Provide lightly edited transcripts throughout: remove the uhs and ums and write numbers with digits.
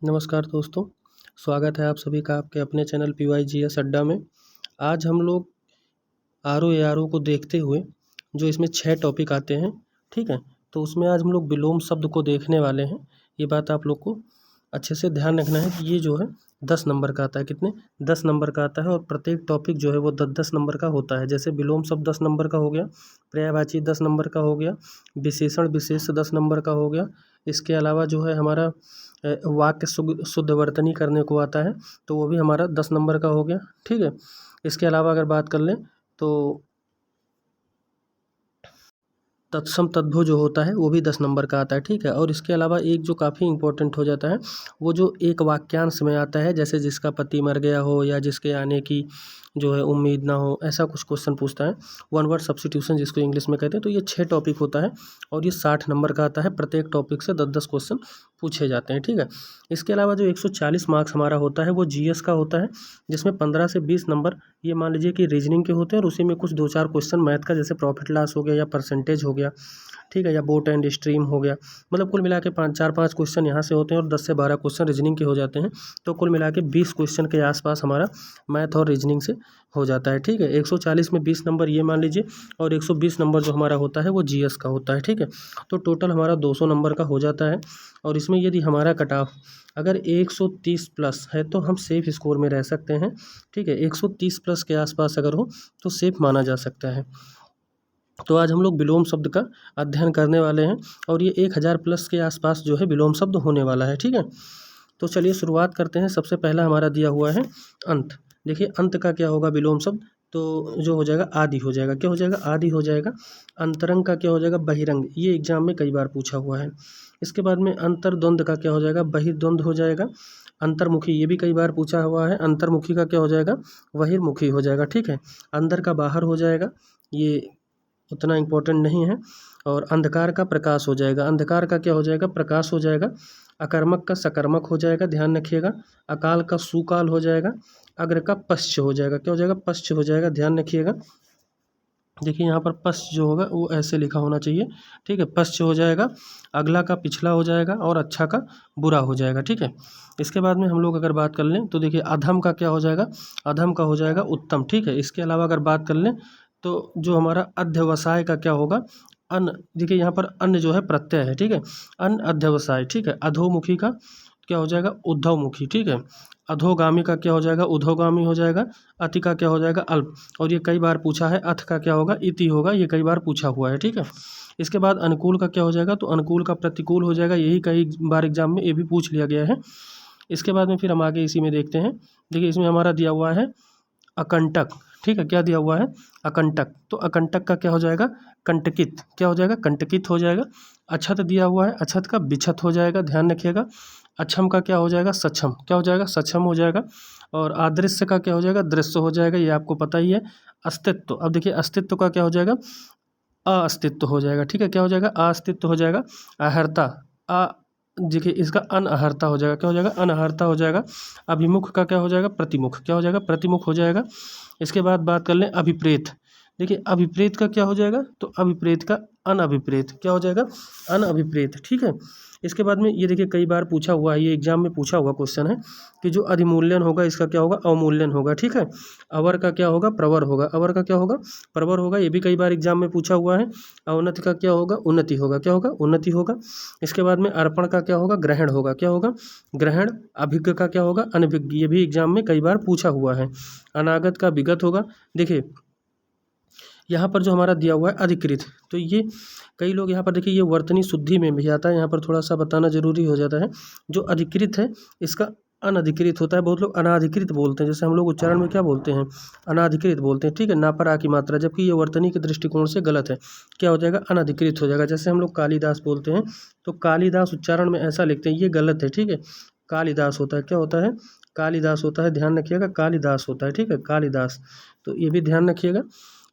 नमस्कार दोस्तों, स्वागत है आप सभी का आपके अपने चैनल PYGS अड्डा में। आज हम लोग RO को देखते हुए जो इसमें 6 टॉपिक आते हैं, ठीक है? तो उसमें आज हम लोग विलोम शब्द को देखने वाले हैं। ये बात आप लोग को अच्छे से ध्यान रखना है कि ये जो है 10 नंबर का आता है। कितने? 10 नंबर का आता है और प्रत्येक टॉपिक जो है वो 10-10 नंबर का होता है। जैसे विलोम शब्द 10 नंबर का हो गया, पर्यायवाची 10 नंबर का हो गया, विशेषण विशेष 10 नंबर का हो गया। इसके अलावा जो है हमारा वाक्य शुद्ध वर्तनी करने को आता है, तो वो भी हमारा 10 नंबर का हो गया, ठीक है? इसके अलावा अगर बात कर लें तो तत्सम तद्भव जो होता है वो भी 10 नंबर का आता है, ठीक है? और इसके अलावा एक जो काफ़ी इम्पोर्टेंट हो जाता है, वो जो एक वाक्यांश में आता है, जैसे जिसका पति मर गया हो या जिसके आने की जो है उम्मीद ना हो, ऐसा कुछ क्वेश्चन पूछता है। वन वर्ड सब्स्टिट्यूशन जिसको इंग्लिश में कहते हैं। तो ये 6 टॉपिक होता है और ये 60 नंबर का आता है। प्रत्येक टॉपिक से 10-10 क्वेश्चन पूछे जाते हैं, ठीक है? इसके अलावा जो 140 मार्क्स हमारा होता है वो GS का होता है, जिसमें 15 से 20 नंबर ये मान लीजिए कि रीजनिंग के होते हैं और उसी में कुछ 2-4 क्वेश्चन मैथ का, जैसे प्रॉफिट लॉस हो गया या परसेंटेज हो गया, ठीक है? या बोट एंड स्ट्रीम हो गया। मतलब कुल मिला के 4-5 क्वेश्चन यहाँ से होते हैं और 10 से 12 क्वेश्चन रीजनिंग के हो जाते हैं। तो कुल मिला के 20 क्वेश्चन के आसपास हमारा मैथ और रीजनिंग से हो जाता है, ठीक है? 140 में 20 नंबर ये मान लीजिए और 120 नंबर जो हमारा होता है वो GS का होता है, ठीक है? तो टोटल हमारा 200 नंबर का हो जाता है। और इसमें यदि हमारा कट ऑफ अगर 130 प्लस है तो हम सेफ स्कोर में रह सकते हैं, ठीक है? 130 प्लस के आसपास अगर हो तो सेफ माना जा सकता है। तो आज हम लोग विलोम शब्द का अध्ययन करने वाले हैं और ये 1000 प्लस के आसपास जो है विलोम शब्द होने वाला है, ठीक है? तो चलिए शुरुआत करते हैं। सबसे पहला हमारा दिया हुआ है अंत। देखिए अंत का क्या होगा विलोम शब्द, तो जो हो जाएगा आदि हो जाएगा। क्या हो जाएगा? आदि हो जाएगा। अंतरंग का क्या हो जाएगा? बहिरंग। ये एग्जाम में कई बार पूछा हुआ है। इसके बाद में अंतर्द्वंद का क्या हो जाएगा? बहिर्द्वंद हो जाएगा। अंतर्मुखी ये भी कई बार पूछा हुआ है। अंतर्मुखी का क्या हो जाएगा? बहिर्मुखी हो जाएगा, ठीक है? अंदर का बाहर हो जाएगा, ये उतना इम्पोर्टेंट नहीं है। और अंधकार का प्रकाश हो जाएगा। अंधकार का क्या हो जाएगा? प्रकाश हो जाएगा। अकर्मक का सकर्मक हो जाएगा, ध्यान रखिएगा। अकाल का सुकाल हो जाएगा। अग्र का पश्च हो जाएगा। क्या हो जाएगा? पश्च हो जाएगा, ध्यान रखिएगा। देखिए यहाँ पर पश्च जो होगा वो ऐसे लिखा होना चाहिए, ठीक है? पश्च हो जाएगा। अगला का पिछला हो जाएगा और अच्छा का बुरा हो जाएगा, ठीक है? इसके बाद में हम लोग अगर बात कर लें तो देखिए अधम का क्या हो जाएगा? अधम का हो जाएगा उत्तम, ठीक है? इसके अलावा अगर बात कर लें तो जो हमारा अध्यवसाय का क्या होगा? अन्न। देखिए यहाँ पर अन्न जो है प्रत्यय है, ठीक है? अन्न अध्यवसाय, ठीक है? अधोमुखी का क्या हो जाएगा? उद्धवमुखी, ठीक है? अधोगामी का क्या हो जाएगा? उद्धवगामी हो जाएगा। अति का क्या हो जाएगा? अल्प। और ये कई बार पूछा है। अथ का क्या होगा? इति होगा। ये कई बार पूछा हुआ है, ठीक है? इसके बाद अनुकूल का क्या हो जाएगा? तो अनुकूल का प्रतिकूल हो जाएगा। यही कई बार एग्जाम में ये भी पूछ लिया गया है। इसके बाद में फिर हम आगे इसी में देखते हैं। देखिए इसमें हमारा दिया हुआ है अकंटक, ठीक है? क्या दिया हुआ है? अकंटक। तो अकंटक का क्या हो जाएगा? कंटकित। क्या हो जाएगा? कंटकित हो जाएगा। अछत दिया हुआ है। अछत का बिछत हो जाएगा, ध्यान रखिएगा। अक्षम का क्या हो जाएगा? सक्षम। क्या हो जाएगा? सक्षम हो जाएगा। और अदृश्य का क्या हो जाएगा? दृश्य हो जाएगा। ये आपको पता ही है। अस्तित्व। अब देखिए अस्तित्व का क्या हो जाएगा? अस्तित्व हो जाएगा, ठीक है? क्या हो जाएगा? अस्तित्व हो जाएगा। अहर्ता। अ देखिए इसका अनहर्ता हो जाएगा। क्या हो जाएगा? अनहर्ता हो जाएगा। अभिमुख का क्या हो जाएगा? प्रतिमुख। क्या हो जाएगा? प्रतिमुख हो जाएगा। इसके बाद बात कर लें अभिप्रेत। देखिए अभिप्रेत का क्या हो जाएगा? तो अभिप्रेत का अनअभिप्रेत। क्या हो जाएगा? अनअभिप्रेत, ठीक है? इसके बाद में ये देखिए कई बार पूछा हुआ है, ये एग्जाम में पूछा हुआ क्वेश्चन है कि जो अधिमूल्यन होगा इसका क्या होगा? अवमूल्यन होगा, ठीक है? अवर का क्या होगा? प्रवर होगा। अवर का क्या होगा? प्रवर होगा। ये भी कई बार एग्जाम में पूछा हुआ है। अवनति का क्या होगा? उन्नति होगा। क्या होगा? उन्नति होगा। इसके बाद में अर्पण का क्या होगा? ग्रहण होगा। क्या होगा? ग्रहण। अभिज्ञ का क्या होगा? अनभिज्ञ। ये भी एग्जाम में कई बार पूछा हुआ है। अनागत का विगत होगा। देखिए यहाँ पर जो हमारा दिया हुआ है अधिकृत, तो ये कई लोग यहाँ पर देखिए ये वर्तनी शुद्धि में भी आता है, यहाँ पर थोड़ा सा बताना जरूरी हो जाता है। जो अधिकृत है इसका अनधिकृत होता है। बहुत लोग अनाधिकृत बोलते हैं, जैसे हम लोग उच्चारण में क्या बोलते हैं? अनाधिकृत बोलते हैं, ठीक है? ना पर आ की मात्रा, जबकि ये वर्तनी के दृष्टिकोण से गलत है। क्या हो जाएगा? अनधिकृत हो जाएगा। जैसे हम लोग कालिदास बोलते हैं तो कालिदास उच्चारण में ऐसा लिखते हैं, ये गलत है, ठीक है? कालिदास होता है। क्या होता है? कालिदास होता है, ध्यान रखिएगा। कालिदास होता है, ठीक है? कालिदास। तो ये भी ध्यान रखिएगा।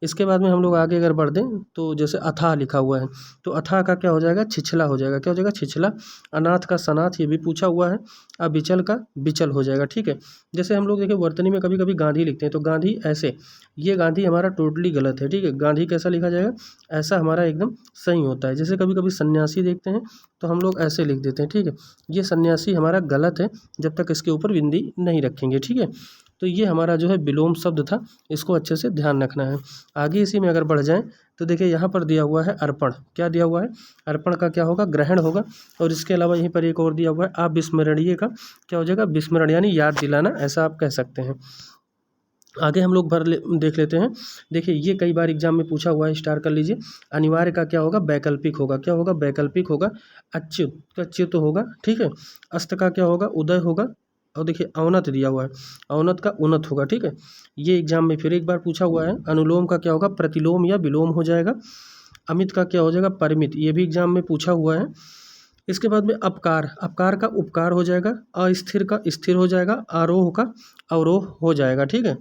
इसके बाद में हम लोग आगे अगर बढ़ दें तो जैसे अथाह लिखा हुआ है, तो अथाह का क्या हो जाएगा, छिछला हो जाएगा। क्या हो जाएगा, छिछला। अनाथ का सनाथ, ये भी पूछा हुआ है। अबिचल का बिचल हो जाएगा, ठीक है। जैसे हम लोग देखिए वर्तनी में कभी कभी गांधी लिखते हैं, तो गांधी ऐसे, ये गांधी हमारा टोटली गलत है, ठीक है। गांधी कैसा लिखा जाएगा, ऐसा हमारा एकदम सही होता है। जैसे कभी कभी सन्यासी देखते हैं तो हम लोग ऐसे लिख देते हैं, ठीक है। ये सन्यासी हमारा गलत है जब तक इसके ऊपर बिंदी नहीं रखेंगे, ठीक है। तो ये हमारा जो है विलोम शब्द था, इसको अच्छे से ध्यान रखना है। आगे इसी में अगर बढ़ जाएं तो देखिए यहाँ पर दिया हुआ है अर्पण। क्या दिया हुआ है, अर्पण का क्या होगा, ग्रहण होगा। और इसके अलावा यहीं पर एक और दिया हुआ है अविस्मरणीय का क्या हो जाएगा, विस्मरण, यानी याद दिलाना, ऐसा आप कह सकते हैं। आगे हम लोग देख लेते हैं। देखिए ये कई बार एग्जाम में पूछा हुआ है, स्टार कर लीजिए। अनिवार्य का क्या होगा, वैकल्पिक होगा। क्या होगा, वैकल्पिक होगा। अच्युत का च्युत होगा, ठीक है। अस्त का क्या होगा, उदय होगा। और देखिए अवनत दिया हुआ है, अवनत का उन्नत होगा, ठीक है। ये एग्जाम में फिर एक बार पूछा हुआ है। अनुलोम का क्या होगा, प्रतिलोम या विलोम हो जाएगा। अमित का क्या हो जाएगा, परिमित, ये भी एग्जाम में पूछा हुआ है। इसके बाद में अपकार, अपकार का उपकार हो जाएगा। अस्थिर का स्थिर हो जाएगा। आरोह का अवरोह हो जाएगा, ठीक है।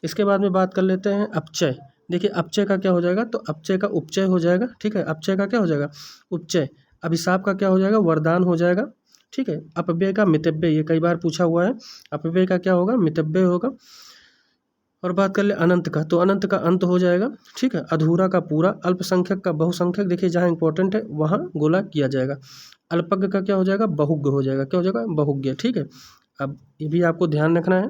इसके बाद में बात कर लेते हैं अपचय। देखिए अपचय का क्या हो जाएगा, तो अपचय का उपचय हो जाएगा, ठीक है। अपचय का क्या हो जाएगा, उपचय। अभिशाप का क्या हो जाएगा, वरदान हो जाएगा, ठीक है। अपव्यय का मितव्यय, ये कई बार पूछा हुआ है। अपव्यय का क्या होगा, मितव्यय होगा। और बात कर ले अनंत का, तो अनंत का अंत हो जाएगा, ठीक है। अधूरा का पूरा। अल्पसंख्यक का बहुसंख्यक, देखिए जहाँ इंपॉर्टेंट है वहाँ गोला किया जाएगा। अल्पज्ञ का क्या हो जाएगा, बहुज्ञ हो जाएगा। क्या हो जाएगा, बहुज्ञ, ठीक है। अब ये भी आपको ध्यान रखना है।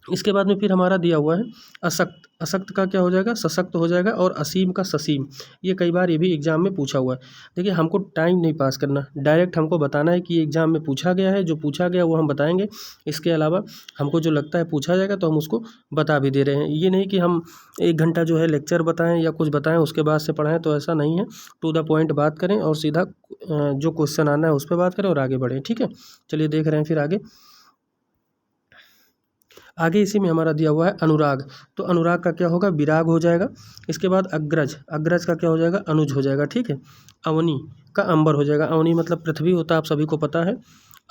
इसके बाद में फिर हमारा दिया हुआ है अशक्त। अशक्त का क्या हो जाएगा, सशक्त हो जाएगा। और असीम का ससीम, ये कई बार ये भी एग्जाम में पूछा हुआ है। देखिए हमको टाइम नहीं पास करना, डायरेक्ट हमको बताना है कि एग्जाम में पूछा गया है, जो पूछा गया वो हम बताएंगे। इसके अलावा हमको जो लगता है पूछा जाएगा तो हम उसको बता भी दे रहे हैं। ये नहीं कि हम 1 घंटा जो है लेक्चर बताएं या कुछ बताएं उसके बाद से पढ़ाएं, तो ऐसा नहीं है। टू द पॉइंट बात करें और सीधा जो क्वेश्चन आना है उस पर बात करें और आगे बढ़ें, ठीक है। चलिए देख रहे हैं फिर आगे। आगे इसी में हमारा दिया हुआ है अनुराग, तो अनुराग का क्या होगा, विराग हो जाएगा। इसके बाद अग्रज, अग्रज का क्या हो जाएगा, अनुज हो जाएगा, ठीक है। अवनी का अंबर हो जाएगा। अवनी मतलब पृथ्वी होता है, आप सभी को पता है।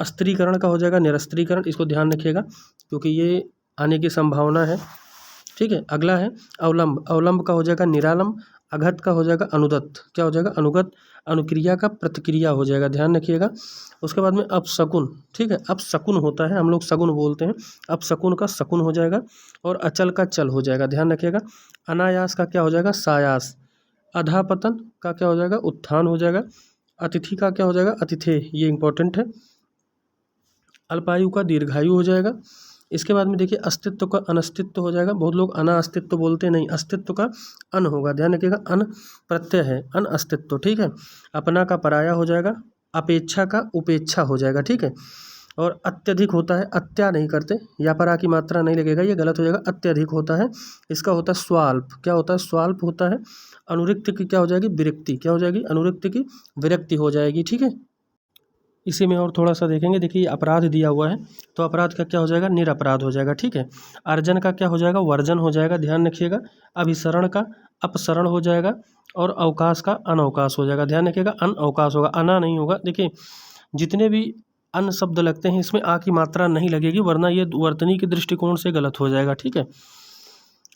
अस्त्रीकरण का हो जाएगा निरस्त्रीकरण, इसको ध्यान रखिएगा क्योंकि ये आने की संभावना है, ठीक है। अगला है अवलंब, अवलंब का हो जाएगा निरालंब। अघत का हो जाएगा अनुदत्त, क्या हो जाएगा, अनुगत। अनुक्रिया का प्रतिक्रिया हो जाएगा, ध्यान रखिएगा। उसके बाद में अपशकुन, ठीक है। अपशकुन होता है, हम लोग सगुन बोलते हैं, अपशकुन का शकुन हो जाएगा। और अचल का चल हो जाएगा, ध्यान रखिएगा। अनायास का क्या हो जाएगा, सायास। अधापतन का क्या हो जाएगा, उत्थान हो जाएगा। अतिथि का क्या हो जाएगा, अतिथे, ये इंपॉर्टेंट है। अल्पायु का दीर्घायु हो जाएगा। इसके बाद में देखिए अस्तित्व का अनस्तित्व हो जाएगा। बहुत लोग अनास्तित्व बोलते नहीं, अस्तित्व का अन होगा, ध्यान रखिएगा। अन प्रत्यय है, अन अस्तित्व, ठीक है। अपना का पराया हो जाएगा। अपेक्षा का उपेक्षा हो जाएगा, ठीक है। और अत्यधिक होता है, अत्या नहीं करते, या परा की मात्रा नहीं लगेगा, ये गलत हो जाएगा। अत्यधिक होता है, इसका होता है स्वाल्प, क्या होता है, स्वाल्प होता है। अनुरिक्त की क्या हो जाएगी, विरक्ति, क्या हो जाएगी, अनुरिक्त की विरक्ति हो जाएगी, ठीक है। इसी में और थोड़ा सा देखेंगे। देखिए अपराध दिया हुआ है, तो अपराध का क्या हो जाएगा, निरपराध हो जाएगा, ठीक है। अर्जन का क्या हो जाएगा, वर्जन हो जाएगा, ध्यान रखिएगा। अभिसरण का अपसरण हो जाएगा। और अवकाश का अनवकाश हो जाएगा, ध्यान रखिएगा। अनअवकाश होगा, अना नहीं होगा। देखिए जितने भी अन शब्द लगते हैं इसमें आ की मात्रा नहीं लगेगी, वरना ये वर्तनी के दृष्टिकोण से गलत हो जाएगा, ठीक है।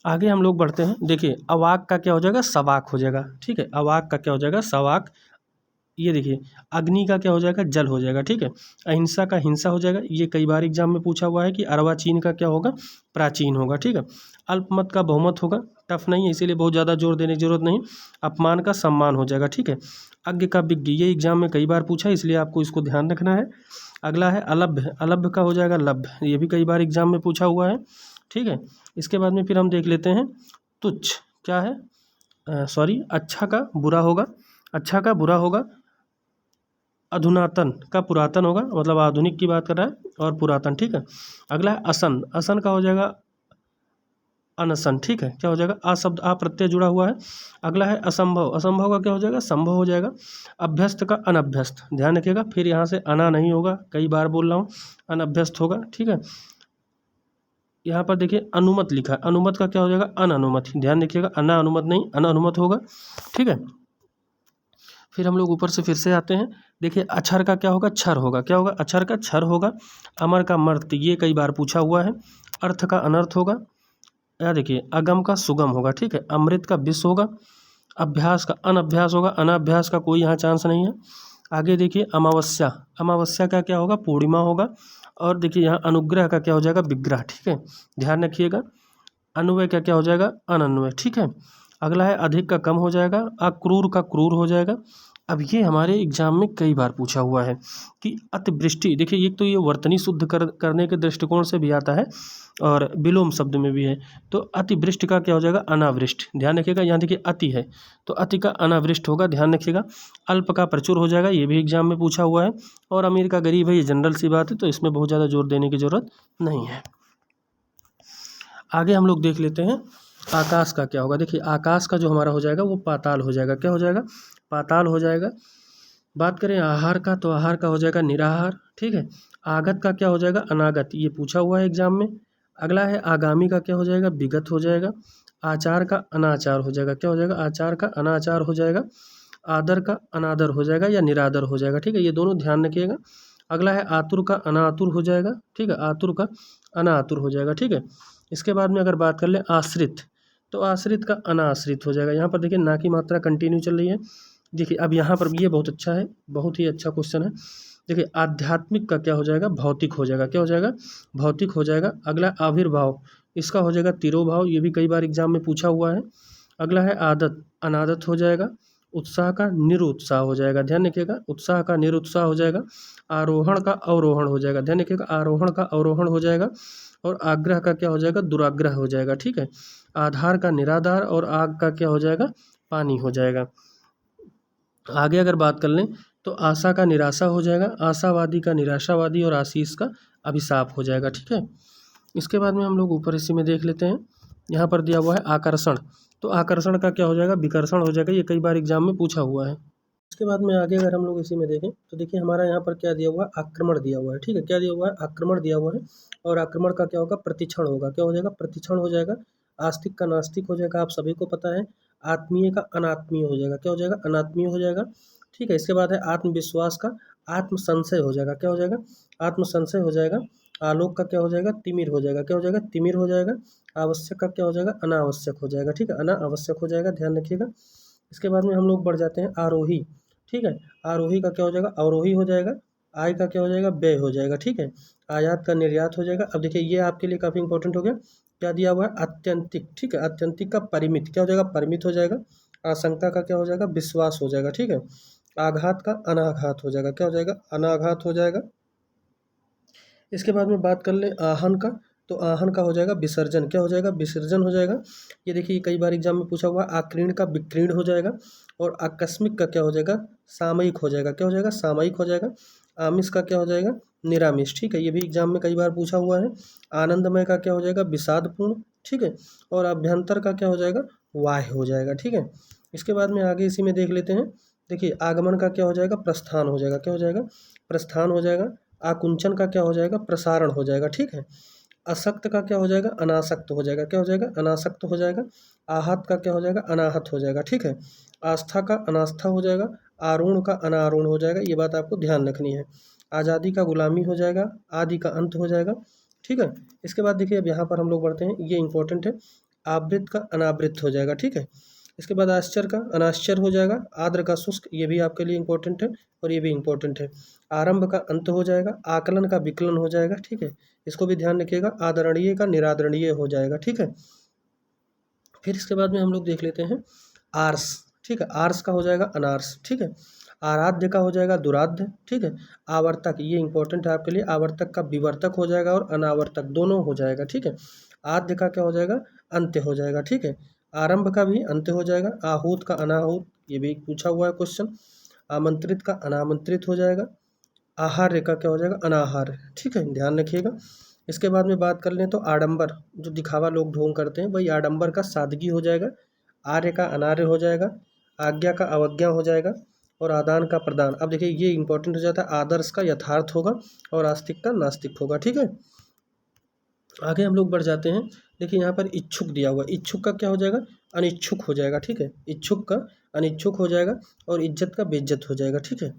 आगे हम लोग बढ़ते हैं। देखिए अवाक का क्या हो जाएगा, सवाक हो जाएगा, ठीक है। अवाक का क्या हो जाएगा, सवाक। ये देखिए अग्नि का क्या हो जाएगा, जल हो जाएगा, ठीक है। अहिंसा का हिंसा हो जाएगा। ये कई बार एग्जाम में पूछा हुआ है कि अर्वाचीन का क्या होगा, प्राचीन होगा, ठीक है। अल्पमत का बहुमत होगा, टफ नहीं है इसीलिए बहुत ज़्यादा जोर देने की जरूरत नहीं। अपमान का सम्मान हो जाएगा, ठीक है। अज्ञ का विज्ञ, ये एग्जाम में कई बार पूछा है इसलिए आपको इसको ध्यान रखना है। अगला है अलभ्य, अलभ्य का हो जाएगा लभ्य, ये भी कई बार एग्जाम में पूछा हुआ है, ठीक है। इसके बाद में फिर हम देख लेते हैं तुच्छ, क्या है, सॉरी, अच्छा का बुरा होगा, अच्छा का बुरा होगा। अधुनातन का पुरातन होगा, मतलब आधुनिक की बात कर रहा है, और पुरातन, ठीक है। अगला है असन, असन का हो जाएगा अनसन, ठीक है। क्या हो जाएगा, आ शब्द आ प्रत्यय जुड़ा हुआ है। अगला है असंभव, असंभव का क्या हो जाएगा, संभव हो जाएगा। अभ्यस्त का अनभ्यस्त, ध्यान रखिएगा। फिर यहाँ से अना नहीं होगा, कई बार बोल रहा हूँ, अनभ्यस्त होगा, ठीक है। यहाँ पर देखिए अनुमत लिखा है, अनुमत का क्या हो जाएगा, अनअनुमत, ध्यान रखिएगा। अना अनुमत नहीं, अनअनुमत होगा, ठीक है। फिर हम लोग ऊपर से फिर से आते हैं। देखिए अक्षर का क्या होगा, क्षर होगा, क्या होगा, अक्षर का क्षर होगा। अमर का मर्त, ये कई बार पूछा हुआ है। अर्थ का अनर्थ होगा। या देखिए अगम का सुगम होगा, ठीक है। अमृत का विष होगा, अभ्यास का अनभ्यास होगा, अनाभ्यास का कोई यहाँ चांस नहीं है। आगे देखिए अमावस्या, अमावस्या का क्या होगा, पूर्णिमा होगा। और देखिए यहाँ अनुग्रह का क्या हो जाएगा, विग्रह, ठीक है, ध्यान रखिएगा। अन्वय का क्या हो जाएगा, अनन्वय, ठीक है। अगला है अधिक का कम हो जाएगा, अक्रूर का क्रूर हो जाएगा। अब ये हमारे एग्जाम में कई बार पूछा हुआ है कि अतिवृष्टि, देखिए एक तो ये वर्तनी शुद्ध करने के दृष्टिकोण से भी आता है और विलोम शब्द में भी है। तो अतिवृष्टि का क्या हो जाएगा, अनावृष्ट, ध्यान रखिएगा। यहाँ देखिए अति है तो अति का अनावृष्ट होगा, ध्यान रखिएगा। अल्प का प्रचुर हो जाएगा, ये भी एग्जाम में पूछा हुआ है। और अमीर का गरीब है, ये जनरल सी बात है, तो इसमें बहुत ज़्यादा जोर देने की ज़रूरत नहीं है। आगे हम लोग देख लेते हैं आकाश का क्या होगा। देखिए आकाश का जो हमारा हो जाएगा वो पाताल हो जाएगा, क्या हो जाएगा, पाताल हो जाएगा। बात करें आहार का, तो आहार का हो जाएगा निराहार, ठीक है। आगत का क्या हो जाएगा, अनागत, ये पूछा हुआ है एग्जाम में। अगला है आगामी का क्या हो जाएगा, विगत हो जाएगा। आचार का अनाचार हो जाएगा, क्या हो जाएगा, आचार का अनाचार हो जाएगा। आदर का अनादर हो जाएगा या निरादर हो जाएगा, ठीक है, ये दोनों ध्यान रखिएगा। अगला है आतुर का अनातुर हो जाएगा, ठीक है, आतुर का अनातुर हो जाएगा, ठीक है। इसके बाद में अगर बात कर ले आश्रित, तो आश्रित का अनाश्रित हो जाएगा। यहाँ पर देखिए ना की मात्रा कंटिन्यू चल रही है। देखिए अब यहाँ पर ये बहुत अच्छा है, बहुत ही अच्छा क्वेश्चन है। देखिए आध्यात्मिक का क्या हो जाएगा, भौतिक हो जाएगा, क्या हो जाएगा, भौतिक हो जाएगा। अगला आविर्भाव, इसका हो जाएगा तिरोभाव, ये भी कई बार एग्जाम में पूछा हुआ है। अगला है आदत, अनादत हो जाएगा। उत्साह का निरुत्साह हो जाएगा, ध्यान रखिएगा, उत्साह का निरुत्साह हो जाएगा। आरोहण का अवरोहण हो जाएगा, ध्यान रखिएगा, आरोहण का अवरोहण हो जाएगा। और आग्रह का क्या हो जाएगा, दुराग्रह हो जाएगा, ठीक है। आधार का निराधार और आग का क्या हो जाएगा, पानी हो जाएगा। आगे अगर बात कर लें तो आशा का निराशा हो जाएगा, आशावादी का निराशावादी और आशीष का अभिशाप हो जाएगा, ठीक है। इसके बाद में हम लोग ऊपर इसी में देख लेते हैं, यहाँ पर दिया हुआ है आकर्षण, तो आकर्षण का क्या हो जाएगा, विकर्षण हो जाएगा, ये कई बार एग्जाम में पूछा हुआ है। इसके बाद में आगे अगर हम लोग इसी में देखें तो देखिए हमारा यहाँ पर क्या दिया हुआ है, आक्रमण दिया हुआ है, ठीक है, क्या दिया हुआ है, आक्रमण दिया हुआ है। और आक्रमण का क्या होगा, प्रतिक्षण होगा, क्या हो जाएगा, प्रतिक्षण हो जाएगा। आस्तिक का नास्तिक हो जाएगा, आप सभी को पता है। आत्मीय का अनात्मीय हो जाएगा, क्या हो जाएगा, अनात्मीय हो जाएगा, ठीक है। इसके बाद है आत्मविश्वास का आत्म संशय हो जाएगा, क्या हो जाएगा, आत्म संशय हो जाएगा। आलोक का क्या हो जाएगा, तिमिर हो जाएगा, क्या हो जाएगा, तिमिर हो जाएगा। आवश्यक का क्या हो जाएगा, अनावश्यक हो जाएगा, ठीक है, अनावश्यक हो जाएगा, ध्यान रखिएगा। इसके बाद में हम लोग बढ़ जाते हैं आरोही, ठीक है। आरोही का क्या हो जाएगा, अवरोही हो जाएगा। आय का क्या हो जाएगा, व्यय हो जाएगा, ठीक है। आयात का निर्यात हो जाएगा। अब देखिए ये आपके लिए काफ़ी इंपॉर्टेंट हो गया, क्या दिया हुआ है, अत्यंतिक, ठीक है। अत्यंतिक का परिमित क्या हो जाएगा, परिमित हो जाएगा। आशंका का क्या हो जाएगा, विश्वास हो जाएगा, ठीक है। आघात का अनाघात हो जाएगा, क्या हो जाएगा, अनाघात हो जाएगा। इसके बाद में बात कर ले आहन का, तो आहन का हो जाएगा विसर्जन, क्या हो जाएगा, विसर्जन हो जाएगा। ये देखिए कई बार एग्जाम में पूछा हुआ, आकीर्ण का विकीर्ण हो जाएगा। और आकस्मिक का क्या हो जाएगा, सामयिक हो जाएगा, क्या हो जाएगा, सामयिक हो जाएगा। आमिष का क्या हो जाएगा, निरामिष, ठीक है, ये भी एग्जाम में कई बार पूछा हुआ है। आनंदमय का क्या हो जाएगा, विषादपूर्ण, ठीक है। और अभ्यंतर का क्या हो जाएगा, वाह्य हो जाएगा, ठीक है। इसके बाद में आगे इसी में देख लेते हैं। देखिए आगमन का क्या हो जाएगा, प्रस्थान हो जाएगा, क्या हो जाएगा, प्रस्थान हो जाएगा। आकुंचन का क्या हो जाएगा, प्रसारण हो जाएगा, ठीक है। असक्त का क्या हो जाएगा, अनासक्त हो जाएगा, क्या हो जाएगा, अनासक्त हो जाएगा। आहत का क्या हो जाएगा, अनाहत हो जाएगा, ठीक है। आस्था का अनास्था हो जाएगा। आरूढ़ का अनारूढ़ हो जाएगा, ये बात आपको ध्यान रखनी है। आज़ादी का गुलामी हो जाएगा। आदि का अंत हो जाएगा, ठीक है। इसके बाद देखिए अब यहाँ पर हम लोग बढ़ते हैं, ये इंपॉर्टेंट है। आवृत का अनावृत हो जाएगा, ठीक है। इसके बाद आश्चर्य का अनाश्चर्य हो जाएगा। आद्र का शुष्क, ये भी आपके लिए इंपॉर्टेंट है और ये भी इंपॉर्टेंट है। आरंभ का अंत हो जाएगा। आकलन का विकलन हो जाएगा, ठीक है, इसको भी ध्यान रखिएगा। आदरणीय का निरादरणीय हो जाएगा, ठीक है। फिर इसके बाद में हम लोग देख लेते हैं आर्स, ठीक है, आर्स का हो जाएगा अनार्स, ठीक है। आराध्य का हो जाएगा दुराध्य, ठीक है। आवर्तक, ये इंपॉर्टेंट है आपके लिए, आवर्तक का विवर्तक हो जाएगा और अनावर्तक दोनों हो जाएगा, ठीक है। आद्य का क्या हो जाएगा, अंत्य हो जाएगा, ठीक है। आरंभ का भी अंत्य हो जाएगा। आहूत का अनाहूत, ये भी पूछा हुआ है क्वेश्चन। आमंत्रित का अनामंत्रित हो जाएगा। आहार्य का क्या हो जाएगा, अनाहार्य, ठीक है, ध्यान रखिएगा। इसके बाद में बात कर लें तो आडंबर, जो दिखावा लोग ढोंग करते हैं, वही आडंबर का सादगी हो जाएगा। आर्य का अनार्य हो जाएगा। आज्ञा का अवज्ञा हो जाएगा। और आदान का प्रदान, अब देखिए ये इंपॉर्टेंट हो जाता है, आदर्श का यथार्थ होगा और आस्तिक का नास्तिक होगा, ठीक है। आगे हम लोग बढ़ जाते हैं। देखिए यहाँ पर इच्छुक दिया हुआ, इच्छुक का क्या हो जाएगा, अनिच्छुक हो जाएगा, ठीक है। इच्छुक का अनिच्छुक हो जाएगा और इज्जत का बेइज्जत हो जाएगा, ठीक है।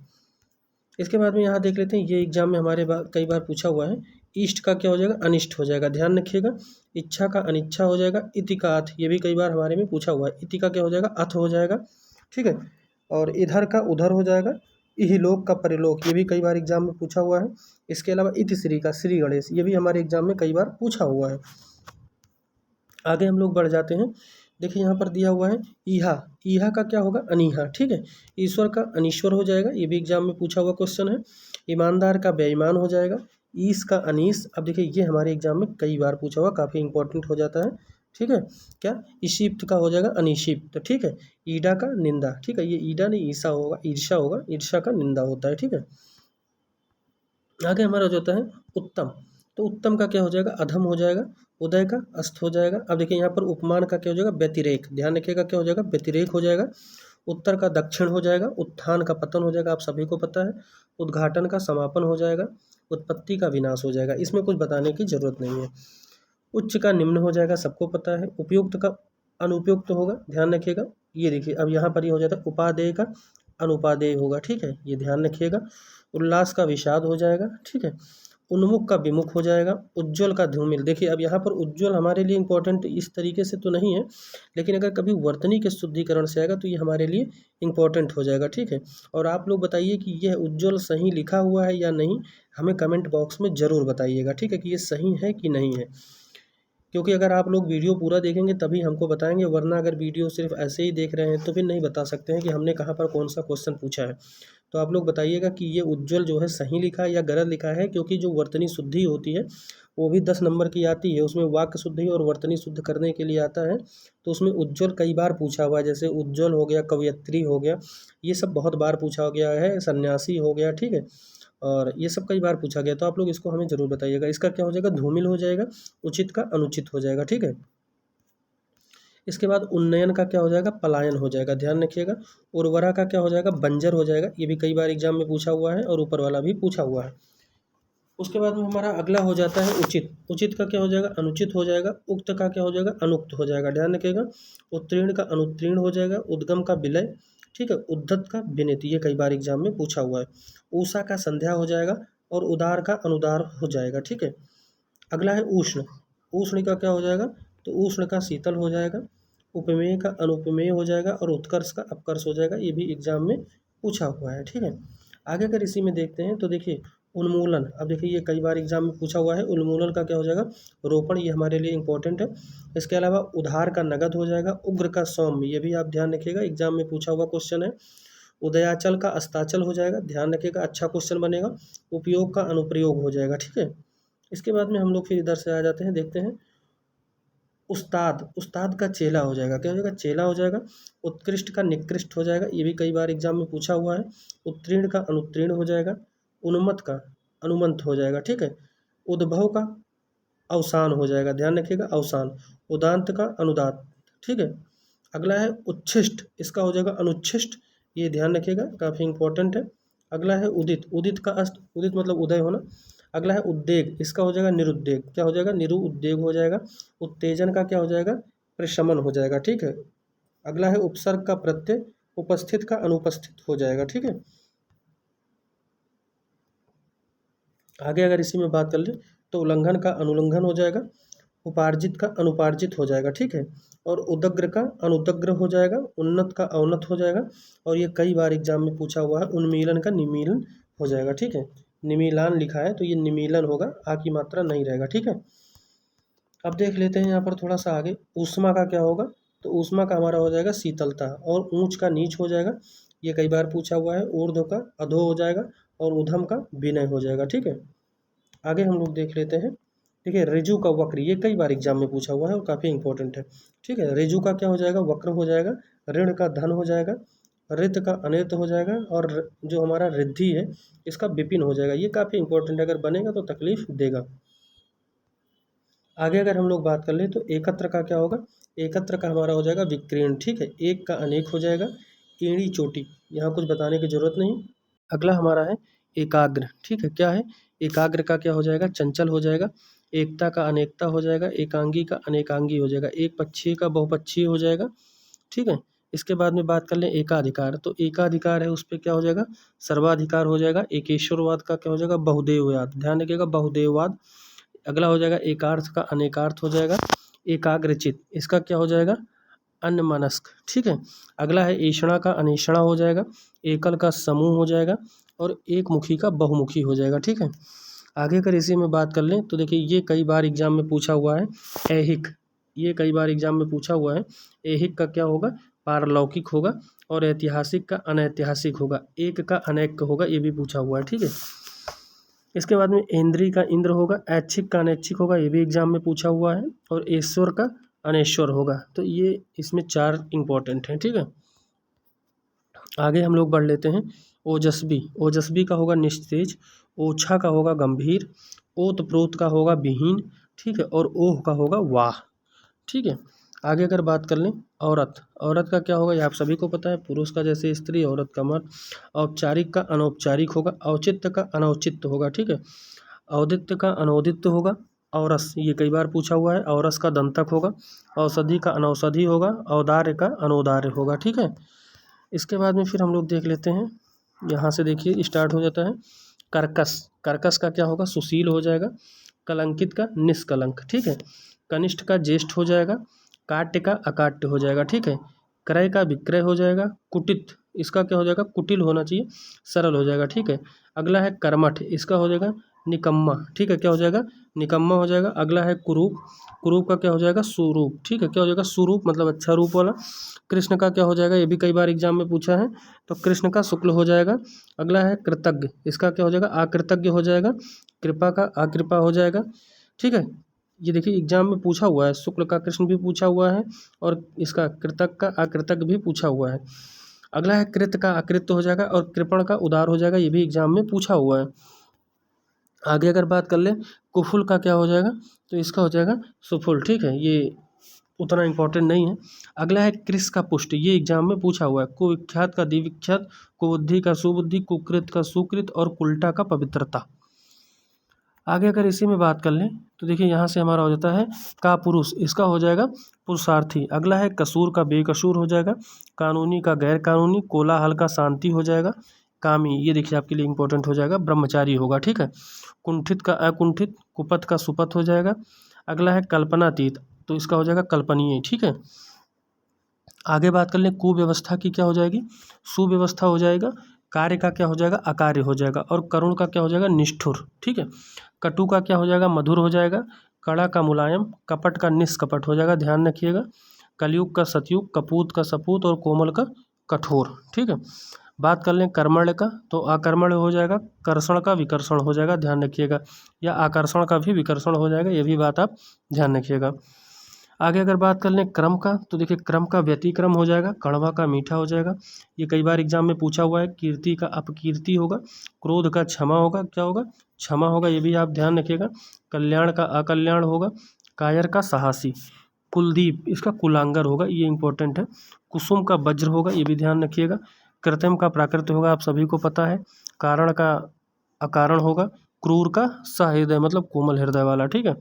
इसके बाद में यहाँ देख लेते हैं, ये एग्जाम में हमारे कई बार पूछा हुआ है। इष्ट का क्या हो जाएगा, अनिष्ट हो जाएगा, ध्यान रखिएगा। इच्छा का अनिच्छा हो जाएगा। इति का अथ, ये भी कई बार हमारे में पूछा हुआ है। इति का क्या हो जाएगा, अथ हो जाएगा, ठीक है। और इधर का उधर हो जाएगा। इहलोक का परलोक, ये भी कई बार एग्जाम में पूछा हुआ है। इसके अलावा इतिश्री का श्री गणेश, ये भी हमारे एग्जाम में कई बार पूछा हुआ है। आगे हम लोग बढ़ जाते हैं। देखिए यहाँ पर दिया हुआ है ईहा, ईहा का क्या होगा, अनीहा, ठीक है। ईश्वर का अनीश्वर हो जाएगा, ये भी एग्जाम में पूछा हुआ क्वेश्चन है। ईमानदार का बेईमान हो जाएगा। ईस का अनीस, अब देखिए ये हमारे एग्जाम में कई बार पूछा हुआ, काफ़ी इंपॉर्टेंट हो जाता है, ठीक है। क्या, ईशिप्त का हो जाएगा अनिशिप्त, ठीक है। ईडा का निंदा, ठीक है, ये ईडा नहीं ईसा होगा, ईर्षा होगा, ईर्षा का निंदा होता है, ठीक है। आगे हमारा जो होता है उत्तम, तो उत्तम का क्या हो जाएगा, अधम हो जाएगा। उदय का अस्त हो जाएगा। अब देखिए यहाँ पर उपमान का क्या हो जाएगा, व्यतिरेक, ध्यान रखिएगा क्या हो जाएगा, व्यतिरेक हो जाएगा। उत्तर का दक्षिण हो जाएगा। उत्थान का पतन हो जाएगा, आप सभी को पता है। उद्घाटन का समापन हो जाएगा। उत्पत्ति का विनाश हो जाएगा, इसमें कुछ बताने की जरूरत नहीं है। उच्च का निम्न हो जाएगा, सबको पता है। उपयुक्त का अनुपयुक्त होगा, ध्यान रखिएगा। ये देखिए अब यहाँ पर ये हो जाता है उपादेय का अनुपादेय होगा, ठीक है, ये ध्यान रखिएगा। उल्लास का विषाद हो जाएगा, ठीक है। उन्मुख का विमुख हो जाएगा। उज्ज्वल का धूमिल, देखिए अब यहाँ पर उज्ज्वल हमारे लिए इंपॉर्टेंट इस तरीके से तो नहीं है, लेकिन अगर कभी वर्तनी के शुद्धिकरण से आएगा तो ये हमारे लिए इंपॉर्टेंट हो जाएगा, ठीक है। और आप लोग बताइए कि यह उज्ज्वल सही लिखा हुआ है या नहीं, हमें कमेंट बॉक्स में ज़रूर बताइएगा, ठीक है, कि ये सही है कि नहीं है। क्योंकि अगर आप लोग वीडियो पूरा देखेंगे तभी हमको बताएंगे, वरना अगर वीडियो सिर्फ ऐसे ही देख रहे हैं तो फिर नहीं बता सकते हैं कि हमने कहाँ पर कौन सा क्वेश्चन पूछा है। तो आप लोग बताइएगा कि ये उज्ज्वल जो है सही लिखा है या गलत लिखा है, क्योंकि जो वर्तनी शुद्धि होती है वो भी 10 नंबर की आती है, उसमें वाक्य शुद्धि और वर्तनी शुद्ध करने के लिए आता है। तो उसमें उज्ज्वल कई बार पूछा हुआ है, जैसे उज्ज्वल हो गया, कवयत्री हो गया, ये सब बहुत बार पूछा गया है, सन्यासी हो गया, ठीक है। और ये सब कई बार पूछा गया, तो आप लोग इसको हमें ज़रूर बताइएगा। इसका क्या हो जाएगा, धूमिल हो जाएगा। उचित का अनुचित हो जाएगा, ठीक है। इसके बाद उन्नयन का क्या हो जाएगा, पलायन हो जाएगा, ध्यान रखिएगा। उर्वरा का क्या हो जाएगा, बंजर हो जाएगा, ये भी कई बार एग्जाम में पूछा हुआ है और ऊपर वाला भी पूछा हुआ है। उसके बाद में हमारा अगला हो जाता है उचित, उचित का क्या हो जाएगा, अनुचित हो जाएगा। उक्त का क्या हो जाएगा, अनुक्त हो जाएगा, ध्यान रखिएगा। उत्तीर्ण का अनुत्तीर्ण हो जाएगा। उद्गम का विलय, ठीक है। उद्धत का विनित, ये कई बार एग्जाम में पूछा हुआ है। ऊषा का संध्या हो जाएगा और उदार का अनुदार हो जाएगा, ठीक है। अगला है उष्ण, उष्ण का क्या हो जाएगा, तो उष्ण का शीतल हो जाएगा। उपमेय का अनुपमेय हो जाएगा और उत्कर्ष का अपकर्ष हो जाएगा, ये भी एग्जाम में पूछा हुआ है, ठीक है। आगे अगर इसी में देखते हैं तो देखिए उन्मूलन, अब देखिए ये कई बार एग्जाम में पूछा हुआ है। उन्मूलन का क्या हो जाएगा, रोपण, ये हमारे लिए इंपॉर्टेंट है। इसके अलावा उधार का नगद हो जाएगा। उग्र का सौम्य, ये भी आप ध्यान रखिएगा, एग्जाम में पूछा हुआ क्वेश्चन है। उदयाचल का अस्ताचल हो जाएगा, ध्यान रखिएगा, अच्छा क्वेश्चन बनेगा। उपयोग का अनुप्रयोग हो जाएगा, ठीक है। इसके बाद में हम लोग फिर इधर से आ जाते हैं, देखते हैं उस्ताद, उस्ताद का चेला हो जाएगा, क्या हो जाएगा, चेला हो जाएगा। उत्कृष्ट का निकृष्ट हो जाएगा, ये भी कई बार एग्जाम में पूछा हुआ है। उत्तीर्ण का अनुत्तीर्ण हो जाएगा। उन्मत्त का अनुमंत हो जाएगा, ठीक है। उद्भव का अवसान हो जाएगा, ध्यान रखिएगा, अवसान। उदांत का अनुदात, ठीक है। अगला है उच्छिष्ट, इसका हो जाएगा अनुच्छिष्ट, ये ध्यान रखिएगा, काफ़ी इंपॉर्टेंट है। अगला है उदित, उदित का अस्त, उदित मतलब उदय होना। अगला है उद्वेग, इसका हो जाएगा निरुद्वेग, क्या हो जाएगा, निरुद्वेग हो जाएगा। उत्तेजन का क्या हो जाएगा, प्रशमन हो जाएगा, ठीक है। अगला है उपसर्ग का प्रत्यय, उपस्थित का अनुपस्थित हो जाएगा, ठीक है। आगे अगर इसी में बात कर ले तो उल्लंघन का अनुल्लंघन हो जाएगा। उपार्जित का अनुपार्जित हो जाएगा, ठीक है। और उदग्र का अनुदग्र हो जाएगा। उन्नत का अवनत हो जाएगा। और ये कई बार एग्जाम में पूछा हुआ है, उन्मीलन का निमीलन हो जाएगा, ठीक है। निमीलान लिखा है तो ये निमीलन होगा, आ की मात्रा नहीं रहेगा, ठीक है। अब देख लेते हैं यहाँ पर थोड़ा सा आगे, ऊष्मा का क्या होगा, तो ऊष्मा का हमारा हो जाएगा शीतलता। और ऊंच का नीच हो जाएगा, ये कई बार पूछा हुआ है। ऊर्ध्व का अधो हो जाएगा और ऊधम का विनय हो जाएगा, ठीक है। आगे हम लोग देख लेते हैं, ठीक है। ऋजु का वक्र, ये कई बार एग्जाम में पूछा हुआ है और काफ़ी इंपॉर्टेंट है, ठीक है। ऋजु का क्या हो जाएगा, वक्र हो जाएगा। ऋण का धन हो जाएगा। रित का अनित हो जाएगा। और जो हमारा रिद्धि है इसका विपिन हो जाएगा, ये काफ़ी इंपॉर्टेंट है, अगर बनेगा तो तकलीफ देगा। आगे अगर हम लोग बात कर लें तो एकत्र का क्या होगा, एकत्र का हमारा हो जाएगा विकीर्ण, ठीक है। एक का अनेक हो जाएगा। एड़ी चोटी, यहाँ कुछ बताने की जरूरत नहीं। अगला हमारा है एकाग्र, ठीक है। क्या है, एकाग्र का क्या हो जाएगा, चंचल हो जाएगा। एकता का अनेकता हो जाएगा। एकांगी का अनेकांगी हो जाएगा। एक पक्षीय का बहुपक्षीय हो जाएगा, ठीक है। इसके बाद में बात कर लें एकाधिकार, तो एकाधिकार है उस पर क्या हो जाएगा, सर्वाधिकार हो जाएगा। एकेश्वरवाद का क्या हो जाएगा, बहुदेववाद, ध्यान रखिएगा, बहुदेववाद। अगला हो जाएगा एकार्थ का अनेकार्थ हो जाएगा, एकाग्रचित इसका क्या हो जाएगा, अन्यमनस्क, ठीक है। अगला है ऐषणा का अनेषणा हो जाएगा, एकल का समूह हो जाएगा और एक मुखी का बहुमुखी हो जाएगा, ठीक है। आगे अगर इसी में बात कर लें तो देखिए ये कई बार एग्जाम में पूछा हुआ है, ऐहिक, ये कई बार एग्जाम में पूछा हुआ है। ऐहिक का क्या होगा, पारलौकिक होगा और ऐतिहासिक का अनैतिहासिक होगा, एक का अनैक होगा, ये भी पूछा हुआ है, ठीक है। इसके बाद में इंद्री का इंद्र होगा, ऐच्छिक का अनैच्छिक होगा, ये भी एग्जाम में पूछा हुआ है और ईश्वर का अनेश्वर होगा। तो ये इसमें 4 इंपॉर्टेंट हैं, ठीक है। आगे हम लोग बढ़ लेते हैं। ओजस्वी, ओजस्वी का होगा निस्तेज, ओछा का होगा गंभीर, ओतप्रोत का होगा विहीन, ठीक है, और ओह का होगा वाह, ठीक है। आगे अगर बात कर लें औरत, औरत का क्या होगा, ये आप सभी को पता है, पुरुष का जैसे स्त्री, औरत का मर्द। औपचारिक का अनौपचारिक होगा, औचित्य का अनौचित्य होगा, ठीक है। औदित्य का अनौदित्य होगा। औरस, ये कई बार पूछा हुआ है, औरस का दंतक होगा। औषधि का अनौषधि होगा, औदार्य का अनौदार्य होगा, ठीक है। इसके बाद में फिर हम लोग देख लेते हैं, यहाँ से देखिए स्टार्ट हो जाता है कर्कश, कर्कश का क्या होगा, सुशील हो जाएगा। कलंकित का निष्कलंक, ठीक है। कनिष्ठ का ज्येष्ठ हो जाएगा, काट्य का अकाट्य हो जाएगा, ठीक है। क्रय का विक्रय हो जाएगा, कुटित इसका क्या हो जाएगा, कुटिल होना चाहिए, सरल हो जाएगा, ठीक है। अगला है कर्मठ, इसका हो जाएगा निकम्मा, ठीक है, क्या हो जाएगा, निकम्मा हो जाएगा। अगला है कुरूप, कुरूप का क्या हो जाएगा, सुरूप, ठीक है, क्या हो जाएगा, सुरूप मतलब अच्छा रूप वाला। कृष्ण का क्या हो जाएगा, ये भी कई बार एग्जाम में पूछा है, तो कृष्ण का शुक्ल हो जाएगा। अगला है कृतज्ञ, इसका क्या हो जाएगा, आकृतज्ञ हो जाएगा। कृपा का अकृपा हो जाएगा, ठीक है। ये देखिए एग्जाम में पूछा हुआ है, शुक्ल का कृष्ण भी पूछा हुआ है और इसका कृतज्ञ का अकृतज्ञ भी पूछा हुआ है। अगला है कृत का अकृत हो जाएगा और कृपण का उदार हो जाएगा, ये भी एग्जाम में पूछा हुआ है। आगे अगर बात कर ले कुफुल का क्या हो जाएगा, तो इसका हो जाएगा सुफुल, ठीक है, ये उतना इम्पोर्टेंट नहीं है। अगला है कृष का पुष्ट, ये एग्जाम में पूछा हुआ है। कुविख्यात का दिविख्यात, कुबुद्धि का सुबुद्धि, कुकृत का सुकृत और कुल्टा का पवित्रता। आगे अगर इसी में बात कर लें तो देखिए यहाँ से हमारा हो जाता है का पुरुष, इसका हो जाएगा पुरुषार्थी। अगला है कसूर का बेकसूर हो जाएगा, कानूनी का गैर कानूनी, कोलाहल का शांति हो जाएगा, कामी ये देखिए आपके लिए इंपॉर्टेंट हो जाएगा, ब्रह्मचारी होगा, ठीक है। कुंठित का अकुंठित, कुपथ का सुपथ हो जाएगा। अगला है कल्पनातीत, तो इसका हो जाएगा कल्पनीय, ठीक है। आगे बात कर लें कुव्यवस्था की, क्या हो जाएगी, सुव्यवस्था हो जाएगा। कार्य का क्या हो जाएगा, अकार्य हो जाएगा और करुण का क्या हो जाएगा, निष्ठुर, ठीक है। कटु का क्या हो जाएगा, मधुर हो जाएगा। कड़ा का मुलायम, कपट का निष्कपट हो जाएगा, ध्यान रखिएगा। कलयुग का सतयुग, कपूत का सपूत और कोमल का कठोर, ठीक है। बात कर लें कर्मण्य का, तो आकर्मण्य हो जाएगा, कर्षण का विकर्षण हो जाएगा, ध्यान रखिएगा, या आकर्षण का भी विकर्षण हो जाएगा, ये भी बात आप ध्यान रखिएगा। आगे अगर बात कर लें क्रम का, तो देखिए क्रम का व्यतिक्रम हो जाएगा, कड़वा का मीठा हो जाएगा, ये कई बार एग्जाम में पूछा हुआ है। कीर्ति का अपकीर्ति होगा, क्रोध का क्षमा होगा, क्या होगा, क्षमा होगा, ये भी आप ध्यान रखिएगा। कल्याण का अकल्याण होगा, कायर का साहसी, कुलदीप इसका कुलांगर होगा, ये इंपॉर्टेंट है। कुसुम का वज्र होगा, ये भी ध्यान रखिएगा। कृत्रिम का प्राकृत होगा, आप सभी को पता है। कारण का अकारण होगा, क्रूर का सहृदय मतलब कोमल हृदय वाला, ठीक है।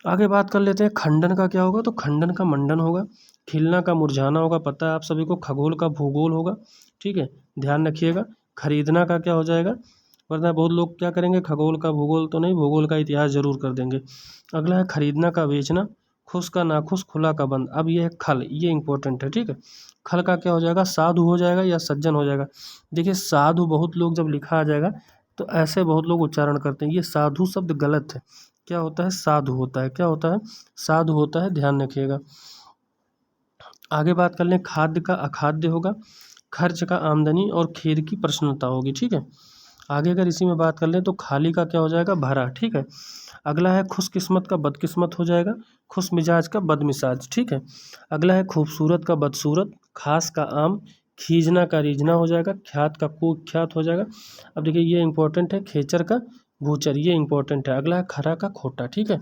आगे बात कर लेते हैं खंडन का क्या होगा, तो खंडन का मंडन होगा। खिलना का मुरझाना होगा, पता है आप सभी को, खगोल का भूगोल होगा, ठीक है, ध्यान रखिएगा। खरीदना का क्या हो जाएगा, वरना बहुत लोग क्या करेंगे, खगोल का भूगोल तो नहीं, भूगोल का इतिहास जरूर कर देंगे। अगला है खरीदना का बेचना, खुश का नाखुश, खुला का बंद। अब ये है खल, ये इंपॉर्टेंट है, ठीक है। खल का क्या हो जाएगा, साधु हो जाएगा या सज्जन हो जाएगा। देखिए साधु बहुत लोग जब लिखा आ जाएगा तो ऐसे बहुत लोग उच्चारण करते हैं, ये साधु शब्द गलत है। क्या होता है, साधु होता है, क्या होता है, साधु होता है, ध्यान रखिएगा। आगे बात कर लें खाद्य का अखाद्य होगा, खर्च का आमदनी और खेद की प्रश्नता होगी, ठीक है। आगे अगर इसी में बात कर लें तो खाली का क्या हो जाएगा, भरा, ठीक है। अगला है खुशकिस्मत का बदकिस्मत हो जाएगा, खुश मिजाज का बदमिजाज, ठीक है। अगला है खूबसूरत का बदसूरत, खास का आम, खींचना का रीझना हो जाएगा, ख्यात का कुख्यात हो जाएगा। अब देखिए ये इंपॉर्टेंट है, खेचर का भूचर, ये इंपॉर्टेंट है। अगला है खरा का खोटा, ठीक है।